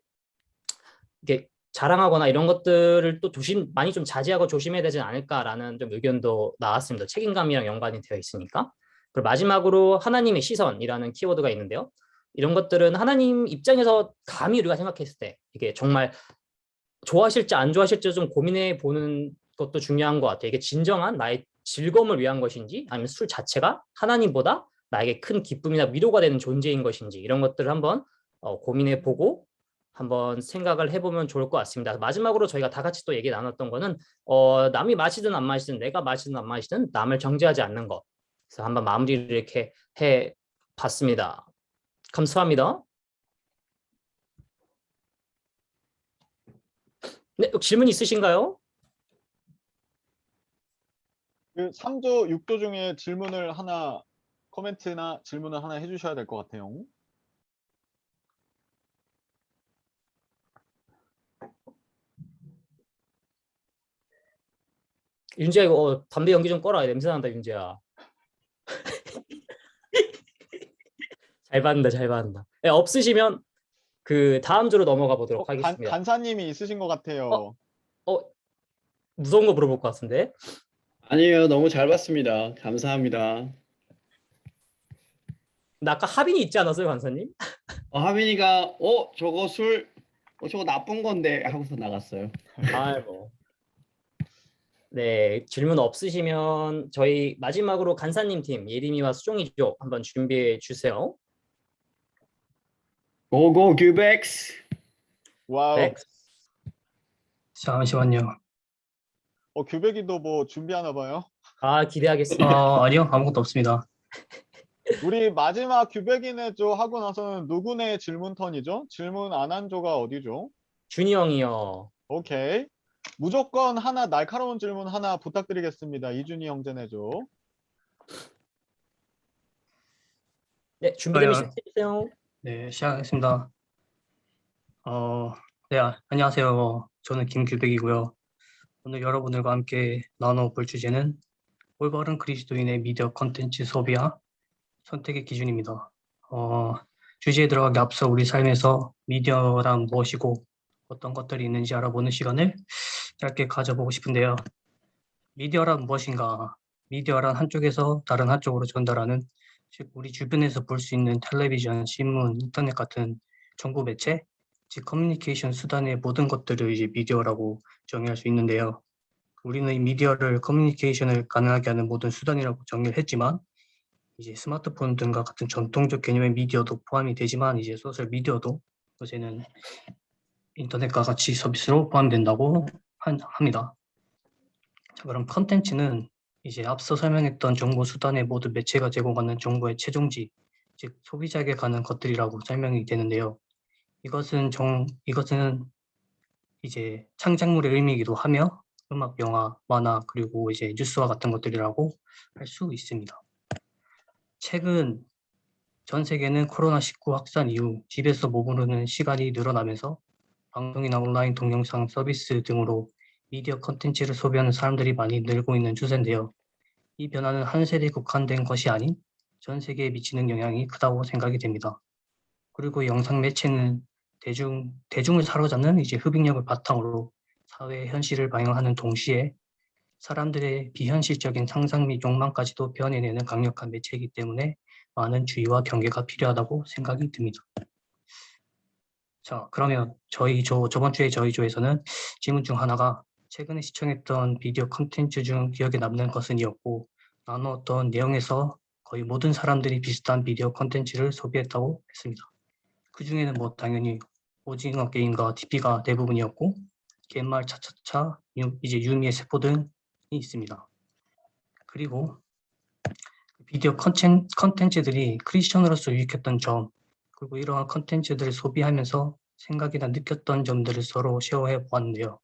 자랑하거나 이런 것들을 또 많이 좀 자제하고 조심해야 되지 않을까라는 좀 의견도 나왔습니다. 책임감이랑 연관이 되어 있으니까. 그리고 마지막으로 하나님의 시선이라는 키워드가 있는데요. 이런 것들은 하나님 입장에서 감히 우리가 생각했을 때 이게 정말 좋아하실지 안 좋아하실지 좀 고민해 보는 것도 중요한 것 같아요. 이게 진정한 나의 즐거움을 위한 것인지 아니면 술 자체가 하나님보다 나에게 큰 기쁨이나 위로가 되는 존재인 것인지 이런 것들을 한번 고민해 보고 한번 생각을 해보면 좋을 것 같습니다. 마지막으로 저희가 다 같이 또 얘기 나눴던 거는 남이 마시든 안 마시든 내가 마시든 안 마시든 남을 정죄하지 않는 것. 그래서 한번 마무리를 이렇게 해봤습니다. 감사합니다. 네, 질문 있으신가요? 그 3조, 6조 중에 코멘트나 질문을 하나 해주셔야 될 것 같아요. 윤재야 이거 담배 연기 좀 꺼라. 냄새 난다 윤재야. 잘 받는다 잘 받는다. 네, 없으시면 그 다음 주로 넘어가 보도록 하겠습니다. 간사님이 있으신 것 같아요. 무서운 거 물어볼 것 같은데. 아니에요. 너무 잘 봤습니다. 감사합니다. 나 아까 하빈이 있지 않았어요 간사님? 하빈이가 저거 나쁜 건데 하고서 나갔어요. 아이고. 네, 질문 없으시면 저희 마지막으로 간사님 팀 예림이와 수종이죠. 한번 준비해 주세요. 고고 규백스. 와우. 네. 잠시만요. 규백이도 뭐 준비하나 봐요. 기대하겠습니다. 아니요, 아무것도 없습니다. 우리 마지막 규백이네 조 하고 나서는 누구네 질문 턴이죠? 질문 안 한 조가 어디죠? 준이 형이요. 오케이. 무조건 하나 날카로운 질문 하나 부탁드리겠습니다. 이준희 형제네죠. 네, 준비되면 저요. 시작해주세요. 네, 시작하겠습니다. 네, 안녕하세요. 저는 김규백이고요. 오늘 여러분들과 함께 나눠볼 주제는 올바른 그리스도인의 미디어 콘텐츠 소비와 선택의 기준입니다. 주제에 들어가기 앞서 우리 삶에서 미디어란 무엇이고 어떤 것들이 있는지 알아보는 시간을 짧게 가져보고 싶은데요. 미디어란 무엇인가? 미디어란 한쪽에서 다른 한쪽으로 전달하는, 즉 우리 주변에서 볼 수 있는 텔레비전, 신문, 인터넷 같은 정보 매체, 즉 커뮤니케이션 수단의 모든 것들을 이제 미디어라고 정의할 수 있는데요. 우리는 이 미디어를 커뮤니케이션을 가능하게 하는 모든 수단이라고 정의를 했지만 이제 스마트폰 등과 같은 전통적 개념의 미디어도 포함이 되지만 이제 소셜 미디어도 요새는 인터넷과 같이 서비스로 포함된다고 합니다. 자, 그럼 컨텐츠는 이제 앞서 설명했던 정보 수단의 모든 매체가 제공하는 정보의 최종지, 즉 소비자에게 가는 것들이라고 설명이 되는데요. 이것은 이제 창작물의 의미이기도 하며 음악, 영화, 만화, 그리고 이제 뉴스와 같은 것들이라고 할 수 있습니다. 최근 전 세계는 코로나19 확산 이후 집에서 머무르는 시간이 늘어나면서 방송이나 온라인 동영상 서비스 등으로 미디어 콘텐츠를 소비하는 사람들이 많이 늘고 있는 추세인데요. 이 변화는 한 세대에 국한된 것이 아닌 전 세계에 미치는 영향이 크다고 생각이 됩니다. 그리고 영상 매체는 대중을 사로잡는 이제 흡입력을 바탕으로 사회의 현실을 반영하는 동시에 사람들의 비현실적인 상상 및 욕망까지도 변해내는 강력한 매체이기 때문에 많은 주의와 경계가 필요하다고 생각이 듭니다. 자, 그러면 저번 주에 저희 조에서는 질문 중 하나가 최근에 시청했던 비디오 컨텐츠 중 기억에 남는 것은이었고, 나누었던 내용에서 거의 모든 사람들이 비슷한 비디오 컨텐츠를 소비했다고 했습니다. 그 중에는 뭐 당연히 오징어 게임과 TP가 대부분이었고, 갯말 차차차, 이제 유미의 세포 등이 있습니다. 그리고 비디오 컨텐츠들이 크리스천으로서 유익했던 점, 그리고 이러한 컨텐츠들을 소비하면서 생각이나 느꼈던 점들을 서로 쉐어해 보았는데요.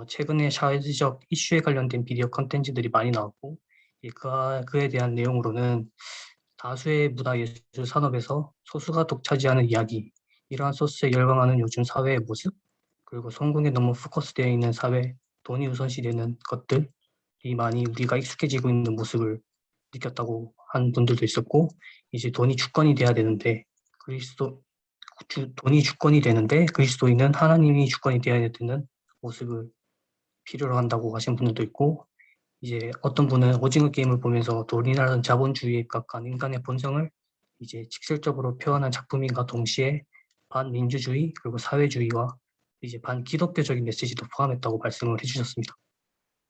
최근에 사회적 이슈에 관련된 비디오 컨텐츠들이 많이 나왔고, 그에 대한 내용으로는 다수의 문화예술 산업에서 소수가 독차지하는 이야기, 이러한 소스에 열광하는 요즘 사회의 모습, 그리고 성공에 너무 포커스되어 있는 사회, 돈이 우선시되는 것들이 많이 우리가 익숙해지고 있는 모습을 느꼈다고 한 분들도 있었고, 이제 돈이 주권이 돼야 되는데 돈이 주권이 되는데 그리스도인은 하나님이 주권이 되어야 되는 모습을 필요로 한다고 하신 분들도 있고, 이제 어떤 분은 오징어 게임을 보면서 돈이라는 자본주의에 입각한 인간의 본성을 이제 직설적으로 표현한 작품인가 동시에 반민주주의 그리고 사회주의와 이제 반기독교적인 메시지도 포함했다고 말씀을 해주셨습니다.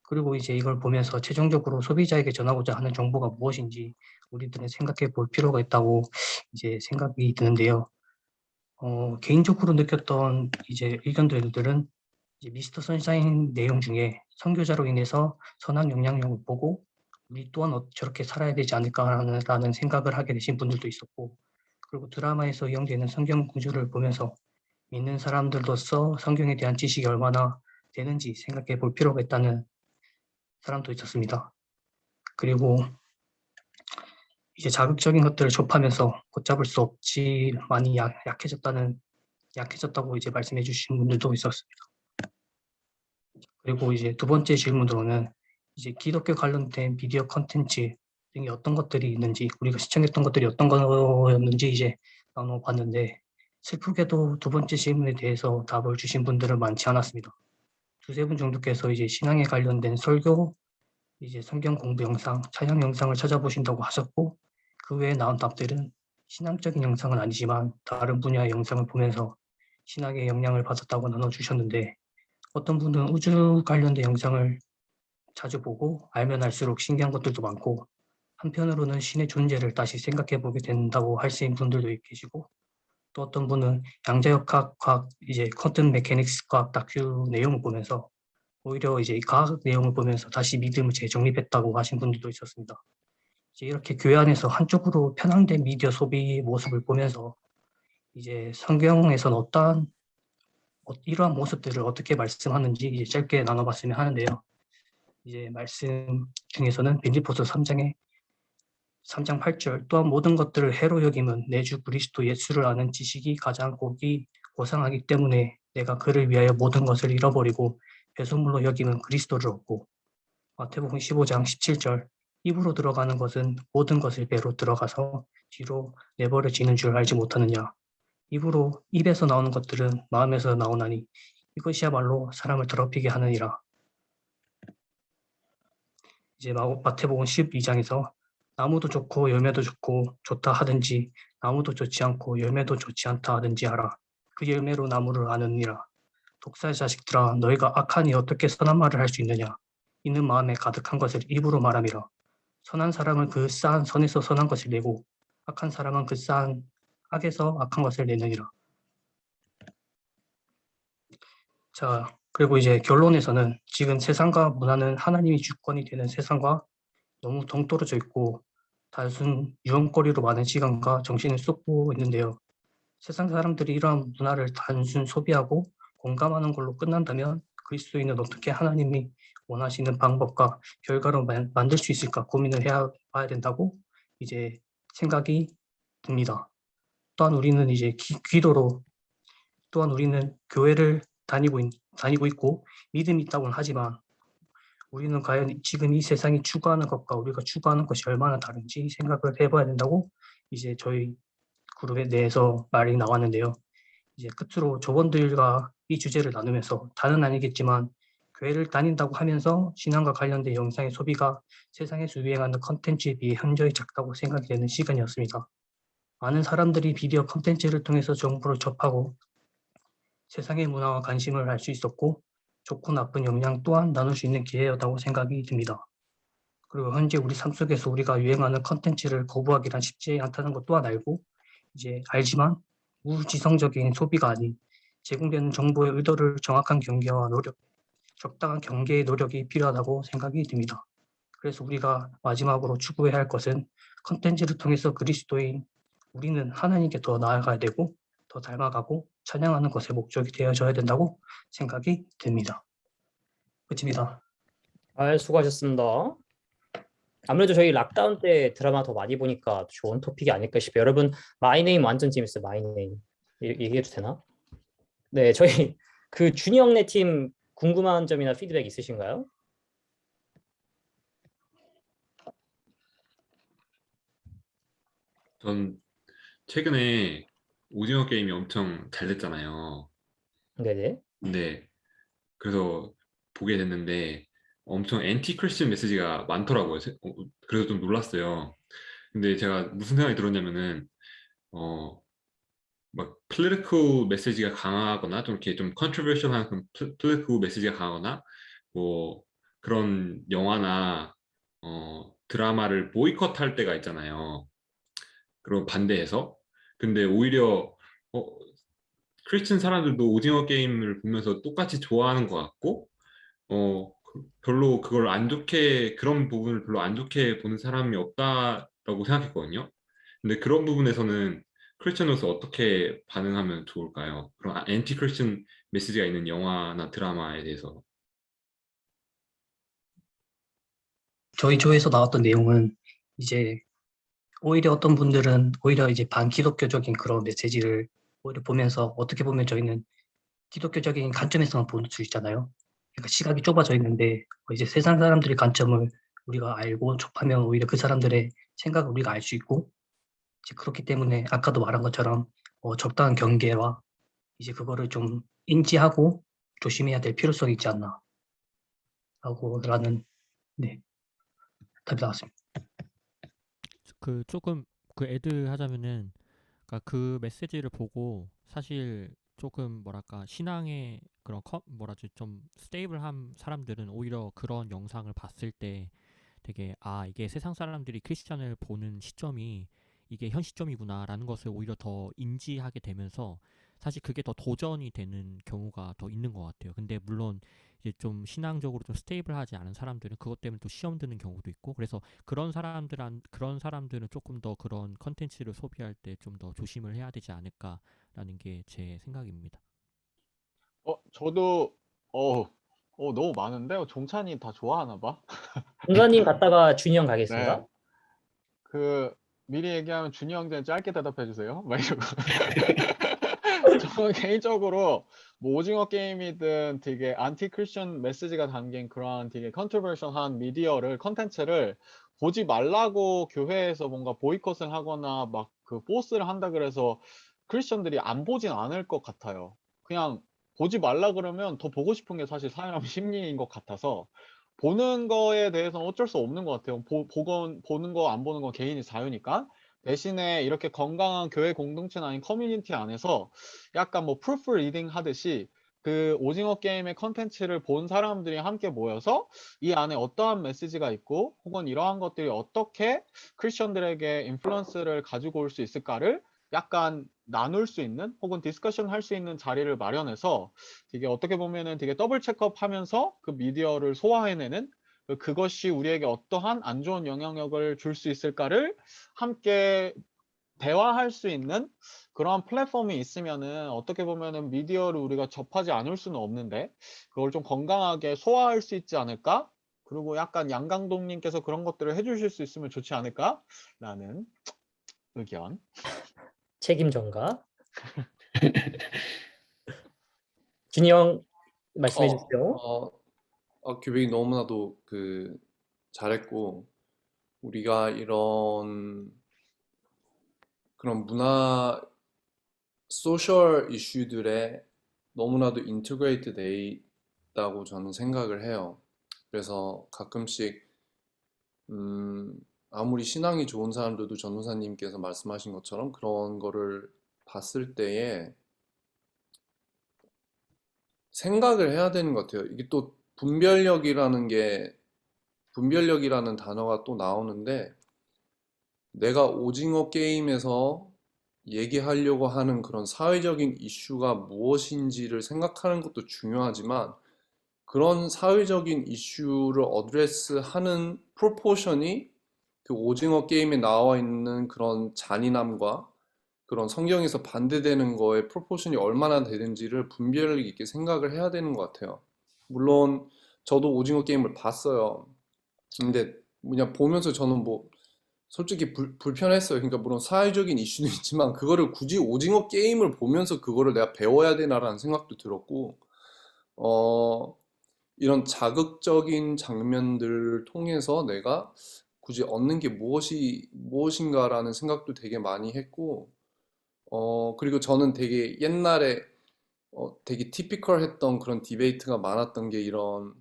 그리고 이제 이걸 보면서 최종적으로 소비자에게 전하고자 하는 정보가 무엇인지 우리들은 생각해 볼 필요가 있다고 이제 생각이 드는데요. 개인적으로 느꼈던 이제 의견들은 이제 미스터 선샤인 내용 중에 선교자로 인해서 선한 영향력을 보고 우리 또한 저렇게 살아야 되지 않을까라는 생각을 하게 되신 분들도 있었고, 그리고 드라마에서 이용되는 성경 구조를 보면서 믿는 사람들로서 성경에 대한 지식이 얼마나 되는지 생각해 볼 필요가 있다는 사람도 있었습니다. 그리고 이제 자극적인 것들을 접하면서 걷잡을 수 없이 많이 약해졌다고 이제 말씀해 주신 분들도 있었습니다. 그리고 이제 두 번째 질문으로는 이제 기독교 관련된 비디오 컨텐츠 등이 어떤 것들이 있는지, 우리가 시청했던 것들이 어떤 거였는지 이제 나눠봤는데, 슬프게도 두 번째 질문에 대해서 답을 주신 분들은 많지 않았습니다. 두세 분 정도께서 이제 신앙에 관련된 설교, 이제 성경 공부 영상, 찬양 영상을 찾아보신다고 하셨고, 그 외에 나온 답들은 신앙적인 영상은 아니지만 다른 분야의 영상을 보면서 신학의 영향을 받았다고 나눠주셨는데, 어떤 분은 우주 관련된 영상을 자주 보고 알면 알수록 신기한 것들도 많고, 한편으로는 신의 존재를 다시 생각해 보게 된다고 하시는 분들도 계시고, 또 어떤 분은 양자역학 과학, 이제 퀀텀 메케닉스 과학 다큐 내용을 보면서 오히려 이제 과학 내용을 보면서 다시 믿음을 재정립했다고 하신 분들도 있었습니다. 이제 이렇게 교회 안에서 한쪽으로 편향된 미디어 소비 모습을 보면서 이제 성경에서는 이러한 모습들을 어떻게 말씀하는지 이제 짧게 나눠봤으면 하는데요. 이제 말씀 중에서는 빌립보서 3장 8절, 또한 모든 것들을 해로 여김은 내 주 그리스도 예수를 아는 지식이 가장 고상하기 때문에 내가 그를 위하여 모든 것을 잃어버리고 배설물로 여김은 그리스도를 얻고, 마태복음 15장 17절, 입으로 들어가는 것은 모든 것을 배로 들어가서 뒤로 내버려지는 줄 알지 못하느냐. 입에서 나오는 것들은 마음에서 나오나니 이것이야말로 사람을 더럽히게 하느니라. 이제 마태복음 12장에서 나무도 좋고 열매도 좋고 좋다 하든지 나무도 좋지 않고 열매도 좋지 않다 하든지 하라. 그 열매로 나무를 아느니라. 독사의 자식들아, 너희가 악하니 어떻게 선한 말을 할 수 있느냐. 있는 마음에 가득한 것을 입으로 말함이라. 선한 사람은 그 쌓은 선에서 선한 것을 내고 악한 사람은 그 쌓은 악에서 악한 것을 내느니라. 자, 그리고 이제 결론에서는 지금 세상과 문화는 하나님이 주권이 되는 세상과 너무 동떨어져 있고 단순 유흥거리로 많은 시간과 정신을 쏟고 있는데요. 세상 사람들이 이러한 문화를 단순 소비하고 공감하는 걸로 끝난다면 그리스도인은 어떻게 하나님이 원하시는 방법과 결과로 만들 수 있을까 고민을 해봐야 된다고 이제 생각이 듭니다. 또한 우리는 이제 또한 우리는 교회를 다니고 있고 믿음이 있다고는 하지만 우리는 과연 지금 이 세상이 추구하는 것과 우리가 추구하는 것이 얼마나 다른지 생각을 해봐야 된다고 이제 저희 그룹에 대해서 말이 나왔는데요. 이제 끝으로 조원들과 이 주제를 나누면서 다는 아니겠지만 교회를 다닌다고 하면서 신앙과 관련된 영상의 소비가 세상에서 유행하는 컨텐츠에 비해 현저히 작다고 생각이 되는 시간이었습니다. 많은 사람들이 비디오 컨텐츠를 통해서 정보를 접하고 세상의 문화와 관심을 알 수 있었고 좋고 나쁜 영향 또한 나눌 수 있는 기회였다고 생각이 듭니다. 그리고 현재 우리 삶 속에서 우리가 유행하는 컨텐츠를 거부하기란 쉽지 않다는 것 또한 알고 이제 알지만 무지성적인 소비가 아닌 제공되는 정보의 의도를 정확한 경계와 노력, 적당한 경계의 노력이 필요하다고 생각이 듭니다. 그래서 우리가 마지막으로 추구해야 할 것은 컨텐츠를 통해서 그리스도인 우리는 하나님께 더 나아가야 되고 더 닮아가고 찬양하는 것의 목적이 되어져야 된다고 생각이 듭니다. 끝입니다. 수고하셨습니다. 아무래도 저희 락다운 때 드라마 더 많이 보니까 좋은 토픽이 아닐까 싶어요. 여러분, 마이네임 완전 재밌어요. 마이네임. 얘기해도 되나? 네, 저희 그 준이 형네 팀 궁금한 점이나 피드백 있으신가요? 전 최근에 오징어 게임이 엄청 잘 됐잖아요. 네네. 네. 그래서 보게 됐는데 엄청 앤티 크리스천 메시지가 많더라고요. 그래서 좀 놀랐어요. 근데 제가 무슨 생각이 들었냐면은 막 political 메시지가 강하거나 좀 이렇게 좀 controversial한 그런 political 메시지가 강하거나 뭐 그런 영화나 드라마를 보이콧할 때가 있잖아요. 그런 반대해서. 근데 오히려 크리스천 사람들도 오징어 게임을 보면서 똑같이 좋아하는 것 같고 별로 그걸 안 좋게 그런 부분을 별로 안 좋게 보는 사람이 없다라고 생각했거든요. 근데 그런 부분에서는 크리스천으로서 어떻게 반응하면 좋을까요? 그런 앤티 크리스천 메시지가 있는 영화나 드라마에 대해서. 저희 조에서 나왔던 내용은 이제 오히려 어떤 분들은 오히려 이제 반기독교적인 그런 메시지를 오히려 보면서 어떻게 보면 저희는 기독교적인 관점에서만 볼 수 있잖아요. 그러니까 시각이 좁아져 있는데 이제 세상 사람들의 관점을 우리가 알고 접하면 오히려 그 사람들의 생각을 우리가 알 수 있고 이제 그렇기 때문에 아까도 말한 것처럼 적당한 경계와 이제 그거를 좀 인지하고 조심해야 될 필요성이 있지 않나 라는 네, 답이 나왔습니다. 그 조금 그 애드 하자면은 그러니까 그 메시지를 보고 사실 조금 뭐랄까 신앙의 그런 뭐라지 좀 스테이블한 사람들은 오히려 그런 영상을 봤을 때 되게 이게 세상 사람들이 크리스찬을 보는 시점이 이게 현 시점이구나라는 것을 오히려 더 인지하게 되면서 사실 그게 더 도전이 되는 경우가 더 있는 것 같아요. 근데 물론 이제 좀 신앙적으로 좀 스테이블하지 않은 사람들은 그것 때문에 또 시험 드는 경우도 있고 그래서 그런 사람들은 조금 더 그런 컨텐츠를 소비할 때 좀 더 조심을 해야 되지 않을까라는 게 제 생각입니다. 저도 너무 많은데 종찬이 다 좋아하나 봐. 공사님 갔다가 준이 형 네. 가겠습니다. 그 미리 얘기하면 준이 형제는 짧게 대답해 주세요. 막 이러고. 저는 개인적으로 뭐 오징어 게임이든 되게 안티 크리스천 메시지가 담긴 그런 되게 컨트로버셜한 미디어를 컨텐츠를 보지 말라고 교회에서 뭔가 보이콧을 하거나 막 그 포스를 한다 그래서 크리스천들이 안 보진 않을 것 같아요. 그냥 보지 말라 그러면 더 보고 싶은 게 사실 사람 심리인 것 같아서 보는 거에 대해서는 어쩔 수 없는 것 같아요. 보는 거 안 보는 건 개인의 자유니까. 대신에 이렇게 건강한 교회 공동체 아닌 커뮤니티 안에서 약간 뭐 프루프 리딩 하듯이 그 오징어 게임의 컨텐츠를 본 사람들이 함께 모여서 이 안에 어떠한 메시지가 있고 혹은 이러한 것들이 어떻게 크리스천들에게 인플루언스를 가지고 올 수 있을까를 약간 나눌 수 있는 혹은 디스커션 할 수 있는 자리를 마련해서 되게 어떻게 보면은 되게 더블 체크업 하면서 그 미디어를 소화해내는 그것이 우리에게 어떠한 안 좋은 영향력을 줄 수 있을까를 함께 대화할 수 있는 그런 플랫폼이 있으면은 어떻게 보면은 미디어를 우리가 접하지 않을 수는 없는데 그걸 좀 건강하게 소화할 수 있지 않을까? 그리고 약간 양강동님께서 그런 것들을 해주실 수 있으면 좋지 않을까라는 의견. 책임 전가. 준이 형 말씀해 주세요. 규백이 너무나도 잘했고 우리가 그런 문화 소셜 이슈들에 너무나도 인테그레이트 돼 있다고 저는 생각을 해요. 그래서 가끔씩 아무리 신앙이 좋은 사람들도 전도사님께서 말씀하신 것처럼 그런 거를 봤을 때에 생각을 해야 되는 것 같아요. 이게 또 분별력이라는 단어가 또 나오는데 내가 오징어 게임에서 얘기하려고 하는 그런 사회적인 이슈가 무엇인지를 생각하는 것도 중요하지만 그런 사회적인 이슈를 어드레스하는 프로포션이 그 오징어 게임에 나와 있는 그런 잔인함과 그런 성경에서 반대되는 거에 프로포션이 얼마나 되는지를 분별 있게 생각을 해야 되는 것 같아요. 물론 저도 오징어 게임을 봤어요. 근데 그냥 보면서 저는 뭐 솔직히 불편했어요. 그러니까 물론 사회적인 이슈도 있지만 그거를 굳이 오징어 게임을 보면서 그거를 내가 배워야 되나라는 생각도 들었고 이런 자극적인 장면들을 통해서 내가 굳이 얻는 게 무엇인가라는 생각도 되게 많이 했고 그리고 저는 되게 옛날에 되게 티피컬했던 그런 디베이트가 많았던 게 이런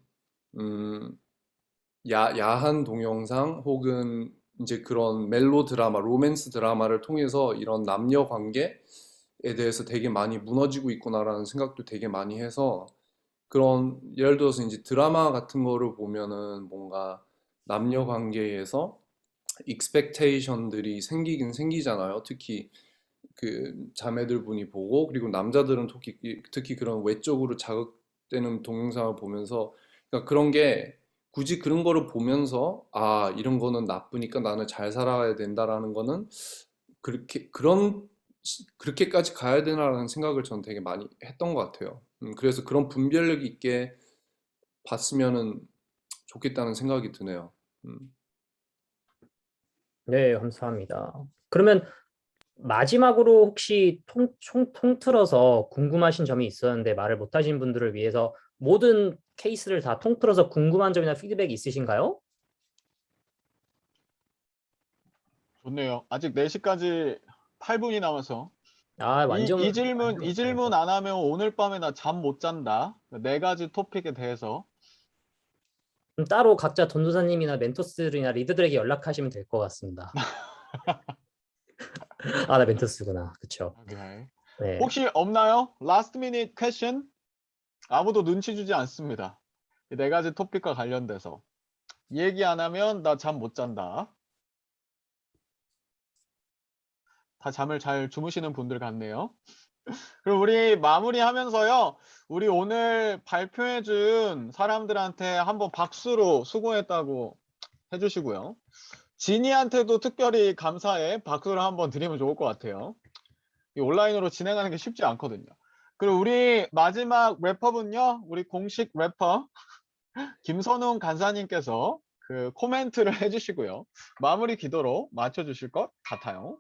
야한 동영상 혹은 이제 그런 멜로 드라마, 로맨스 드라마를 통해서 이런 남녀 관계에 대해서 되게 많이 무너지고 있구나라는 생각도 되게 많이 해서 그런 예를 들어서 이제 드라마 같은 거를 보면은 뭔가 남녀 관계에서 익스펙테이션들이 생기긴 생기잖아요. 특히 그 자매들 분이 보고 그리고 남자들은 특히 그런 외적으로 자극되는 동영상을 보면서 그러니까 그런 게 굳이 그런 거를 보면서 아 이런 거는 나쁘니까 나는 잘 살아야 된다라는 거는 그렇게까지 가야 되나라는 생각을 저는 되게 많이 했던 것 같아요. 그래서 그런 분별력 있게 봤으면은 좋겠다는 생각이 드네요. 네, 감사합니다. 그러면 마지막으로 혹시 통틀어서 궁금하신 점이 있었는데 말을 못하신 분들을 위해서 모든 케이스를 다 통틀어서 궁금한 점이나 피드백이 있으신가요? 좋네요. 아직 4시까지 8분이 남아서 아, 완전 이 질문 안 하면 오늘 밤에 나 잠 못 잔다. 4가지 토픽에 대해서. 그럼 따로 각자 전도사님이나 멘토스들이나 리더들에게 연락하시면 될 것 같습니다. 아, 나 멘토스구나. 그쵸. 오케이. 네. 혹시 없나요? Last minute question? 아무도 눈치 주지 않습니다. 이 4가지 토픽과 관련돼서. 얘기 안 하면 나 잠 못 잔다. 다 잠을 잘 주무시는 분들 같네요. 그럼 우리 마무리하면서요. 우리 오늘 발표해준 사람들한테 한번 박수로 수고했다고 해주시고요. 지니한테도 특별히 감사의 박수를 한번 드리면 좋을 것 같아요. 이 온라인으로 진행하는 게 쉽지 않거든요. 그리고 우리 마지막 래퍼분요. 우리 공식 래퍼 김선웅 간사님께서 그 코멘트를 해주시고요. 마무리 기도로 맞춰주실 것 같아요.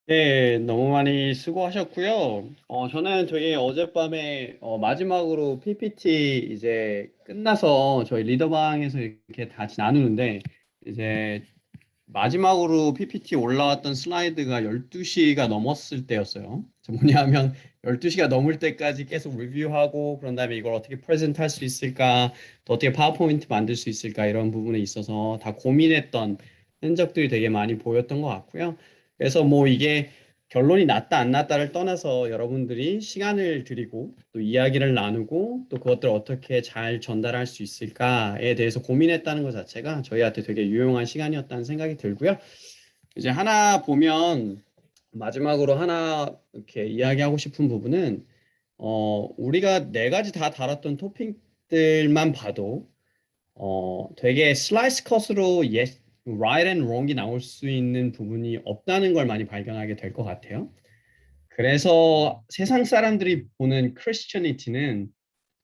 네, 너무 많이 수고하셨고요. 저는 저희 어젯밤에 마지막으로 PPT 이제 끝나서 저희 리더방에서 이렇게 같이 나누는데 이제 마지막으로 PPT 올라왔던 슬라이드가 12시가 넘었을 때였어요. 뭐냐면 12시가 넘을 때까지 계속 리뷰하고 그런 다음에 이걸 어떻게 프레젠트 할 수 있을까, 또 어떻게 파워포인트 만들 수 있을까 이런 부분에 있어서 다 고민했던 흔적들이 되게 많이 보였던 것 같고요. 그래서 뭐 이게 결론이 났다 안 났다를 떠나서 여러분들이 시간을 들이고 또 이야기를 나누고 또 그것들을 어떻게 잘 전달할 수 있을까에 대해서 고민했다는 것 자체가 저희한테 되게 유용한 시간이었다는 생각이 들고요. 이제 하나 보면 마지막으로 하나 이렇게 이야기하고 싶은 부분은 우리가 4가지 다 다뤘던 토픽들만 봐도 되게 슬라이스 컷으로 right and wrong이 나올 수 있는 부분이 없다는 걸 많이 발견하게 될 것 같아요. 그래서 세상 사람들이 보는 크리스천리티는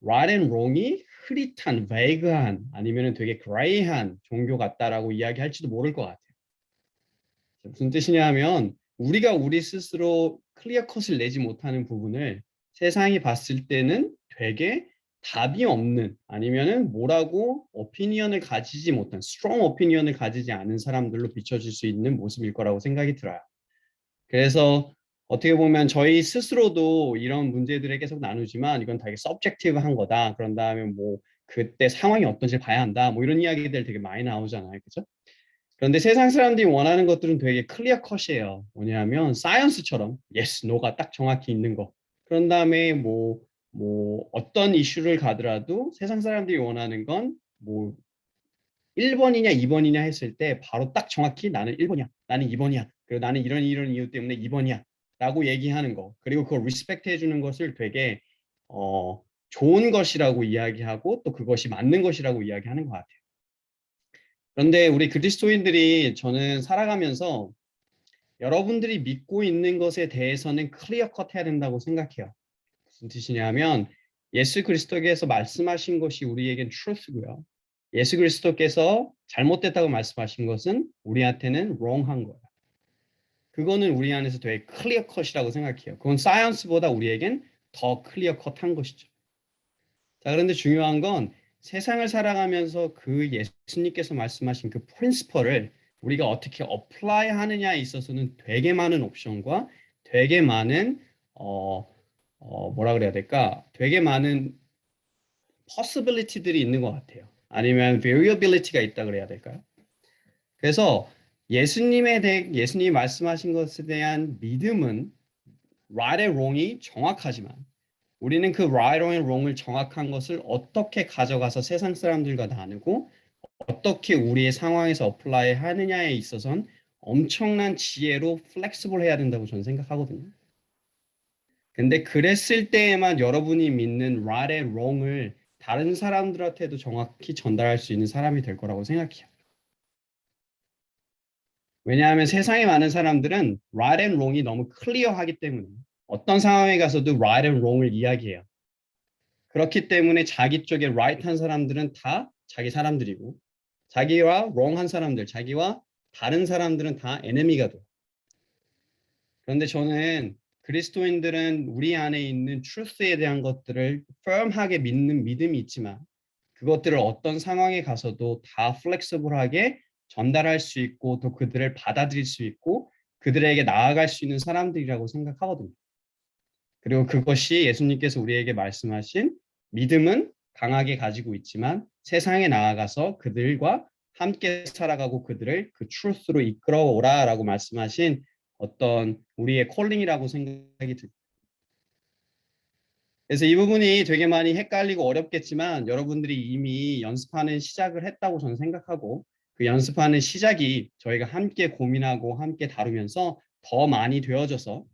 right and wrong이 흐릿한, vague한 아니면 되게 gray한 종교 같다라고 이야기할지도 모를 것 같아요. 무슨 뜻이냐 하면 우리가 우리 스스로 클리어 컷을 내지 못하는 부분을 세상이 봤을 때는 되게 답이 없는 아니면은 뭐라고 오피니언을 가지지 못한 스트롱 오피니언을 가지지 않은 사람들로 비춰질 수 있는 모습일 거라고 생각이 들어요. 그래서 어떻게 보면 저희 스스로도 이런 문제들을 계속 나누지만 이건 되게 서브젝티브한 거다. 그런 다음에 뭐 그때 상황이 어떤지 봐야 한다. 뭐 이런 이야기들 되게 많이 나오잖아요. 그죠? 그런데 세상 사람들이 원하는 것들은 되게 클리어 컷이에요. 뭐냐면 사이언스처럼 yes, no가 딱 정확히 있는 거. 그런 다음에 뭐 어떤 이슈를 가더라도 세상 사람들이 원하는 건 뭐 1번이냐 2번이냐 했을 때 바로 딱 정확히 나는 1번이야, 나는 2번이야, 그리고 나는 이런 이유 때문에 2번이야 라고 얘기하는 거, 그리고 그걸 리스펙트 해주는 것을 되게 좋은 것이라고 이야기하고 또 그것이 맞는 것이라고 이야기하는 것 같아요. 그런데 우리 그리스도인들이 저는 살아가면서 여러분들이 믿고 있는 것에 대해서는 클리어 컷 해야 된다고 생각해요. 무슨 뜻이냐면 예수 그리스도께서 말씀하신 것이 우리에겐 truth고요. 예수 그리스도께서 잘못됐다고 말씀하신 것은 우리한테는 wrong한 거예요. 그거는 우리 안에서 되게 클리어 컷이라고 생각해요. 그건 사이언스보다 우리에겐 더 클리어 컷한 것이죠. 자, 그런데 중요한 건 세상을 살아가면서 그 예수님께서 말씀하신 그 프린시펄을 우리가 어떻게 어플라이 하느냐에 있어서는 되게 많은 옵션과 되게 많은 뭐라 그래야 될까? 되게 많은 possibility들이 있는 것 같아요. 아니면 variability가 있다 그래야 될까요? 그래서 예수님이 말씀하신 것에 대한 믿음은 right and wrong이 정확하지만 우리는 그 right and wrong을 정확한 것을 어떻게 가져가서 세상 사람들과 나누고 어떻게 우리의 상황에서 어플라이 하느냐에 있어서는 엄청난 지혜로 플렉시블 해야 된다고 저는 생각하거든요. 근데 그랬을 때에만 여러분이 믿는 right and wrong을 다른 사람들한테도 정확히 전달할 수 있는 사람이 될 거라고 생각해요. 왜냐하면 세상에 많은 사람들은 right and wrong이 너무 클리어하기 때문에 어떤 상황에 가서도 right and wrong을 이야기해요. 그렇기 때문에 자기 쪽에 right한 사람들은 다 자기 사람들이고 자기와 wrong한 사람들, 자기와 다른 사람들은 다 enemy가 돼요. 그런데 저는 그리스도인들은 우리 안에 있는 truth에 대한 것들을 firm하게 믿는 믿음이 있지만 그것들을 어떤 상황에 가서도 다 flexible하게 전달할 수 있고 또 그들을 받아들일 수 있고 그들에게 나아갈 수 있는 사람들이라고 생각하거든요. 그리고 그것이 예수님께서 우리에게 말씀하신 믿음은 강하게 가지고 있지만 세상에 나아가서 그들과 함께 살아가고 그들을 그 truth로 이끌어오라라고 말씀하신 어떤 우리의 콜링이라고 생각이 듭니다. 그래서 이 부분이 되게 많이 헷갈리고 어렵겠지만 여러분들이 이미 연습하는 시작을 했다고 저는 생각하고 그 연습하는 시작이 저희가 함께 고민하고 함께 다루면서 더 많이 되어져서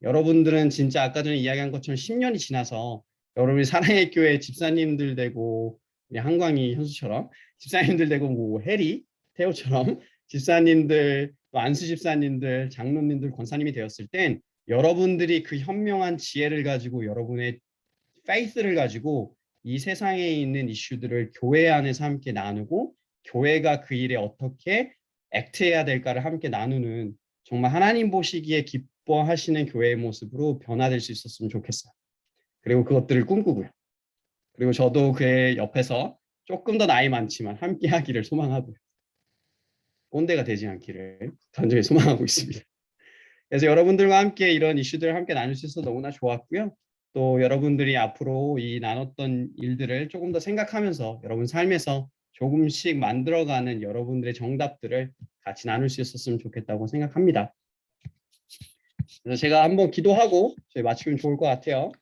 여러분들은 진짜 아까 전에 이야기한 것처럼 10년이 지나서 여러분이 사랑의 교회 집사님들 되고 우리 한광희 현수처럼 집사님들 되고 뭐 해리 태호처럼 집사님들 또 안수 집사님들 장로님들 권사님이 되었을 땐 여러분들이 그 현명한 지혜를 가지고 여러분의 faith를 가지고 이 세상에 있는 이슈들을 교회 안에서 함께 나누고 교회가 그 일에 어떻게 액트해야 될까를 함께 나누는 정말 하나님 보시기에 기뻐하시는 교회의 모습으로 변화될 수 있었으면 좋겠어요. 그리고 그것들을 꿈꾸고요. 그리고 저도 그의 옆에서 조금 더 나이 많지만 함께 하기를 소망하고요. 꼰대가 되지 않기를 간절히 소망하고 있습니다. 그래서 여러분들과 함께 이런 이슈들을 함께 나눌 수 있어서 너무나 좋았고요. 또 여러분들이 앞으로 이 나눴던 일들을 조금 더 생각하면서 여러분 삶에서 조금씩 만들어가는 여러분들의 정답들을 같이 나눌 수 있었으면 좋겠다고 생각합니다. 그래서 제가 한번 기도하고 저희 마치면 좋을 것 같아요.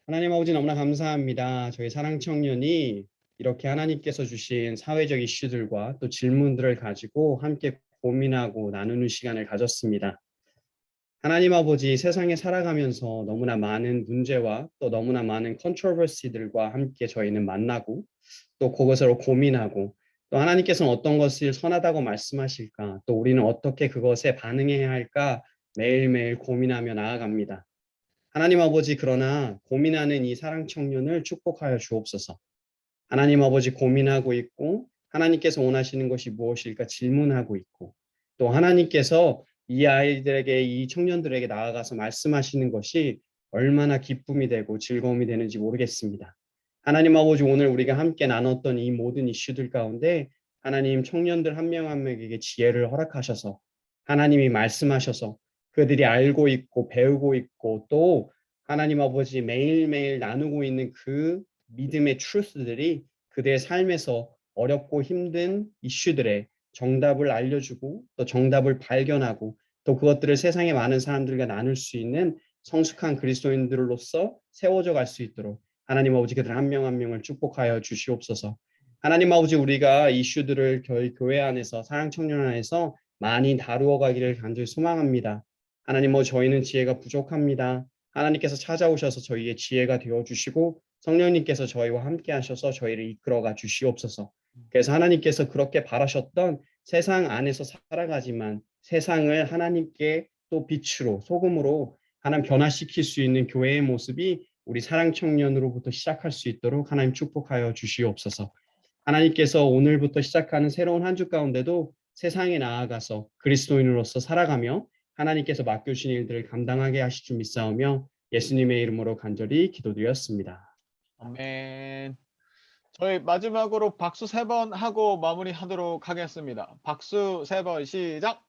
하나님 아버지 너무나 감사합니다. 저희 사랑 청년이 이렇게 하나님께서 주신 사회적 이슈들과 또 질문들을 가지고 함께 고민하고 나누는 시간을 가졌습니다. 하나님 아버지 세상에 살아가면서 너무나 많은 문제와 또 너무나 많은 컨트로버시들과 함께 저희는 만나고 또 그것으로 고민하고 또 하나님께서는 어떤 것을 선하다고 말씀하실까 또 우리는 어떻게 그것에 반응해야 할까 매일매일 고민하며 나아갑니다. 하나님 아버지 그러나 고민하는 이 사랑 청년을 축복하여 주옵소서. 하나님 아버지 고민하고 있고 하나님께서 원하시는 것이 무엇일까 질문하고 있고 또 하나님께서 이 아이들에게 이 청년들에게 나아가서 말씀하시는 것이 얼마나 기쁨이 되고 즐거움이 되는지 모르겠습니다. 하나님 아버지 오늘 우리가 함께 나눴던 이 모든 이슈들 가운데 하나님 청년들 한 명 한 명에게 지혜를 허락하셔서 하나님이 말씀하셔서 그들이 알고 있고 배우고 있고 또 하나님 아버지 매일매일 나누고 있는 그 믿음의 트루스들이 그들의 삶에서 어렵고 힘든 이슈들의 정답을 알려주고 또 정답을 발견하고 또 그것들을 세상의 많은 사람들과 나눌 수 있는 성숙한 그리스도인들로서 세워져 갈 수 있도록 하나님 아버지 그들 한 명 한 명을 축복하여 주시옵소서. 하나님 아버지 우리가 이슈들을 저희 교회 안에서 사랑 청년 안에서 많이 다루어 가기를 간절히 소망합니다. 하나님 저희는 지혜가 부족합니다. 하나님께서 찾아오셔서 저희의 지혜가 되어 주시고 성령님께서 저희와 함께 하셔서 저희를 이끌어가 주시옵소서. 그래서 하나님께서 그렇게 바라셨던 세상 안에서 살아가지만 세상을 하나님께 또 빛으로 소금으로 하나님 변화시킬 수 있는 교회의 모습이 우리 사랑 청년으로부터 시작할 수 있도록 하나님 축복하여 주시옵소서. 하나님께서 오늘부터 시작하는 새로운 한 주 가운데도 세상에 나아가서 그리스도인으로서 살아가며 하나님께서 맡겨주신 일들을 감당하게 하실 줄 믿사오며 예수님의 이름으로 간절히 기도드렸습니다. 아멘. 저희 마지막으로 박수 3번 하고 마무리하도록 하겠습니다. 박수 3번 시작.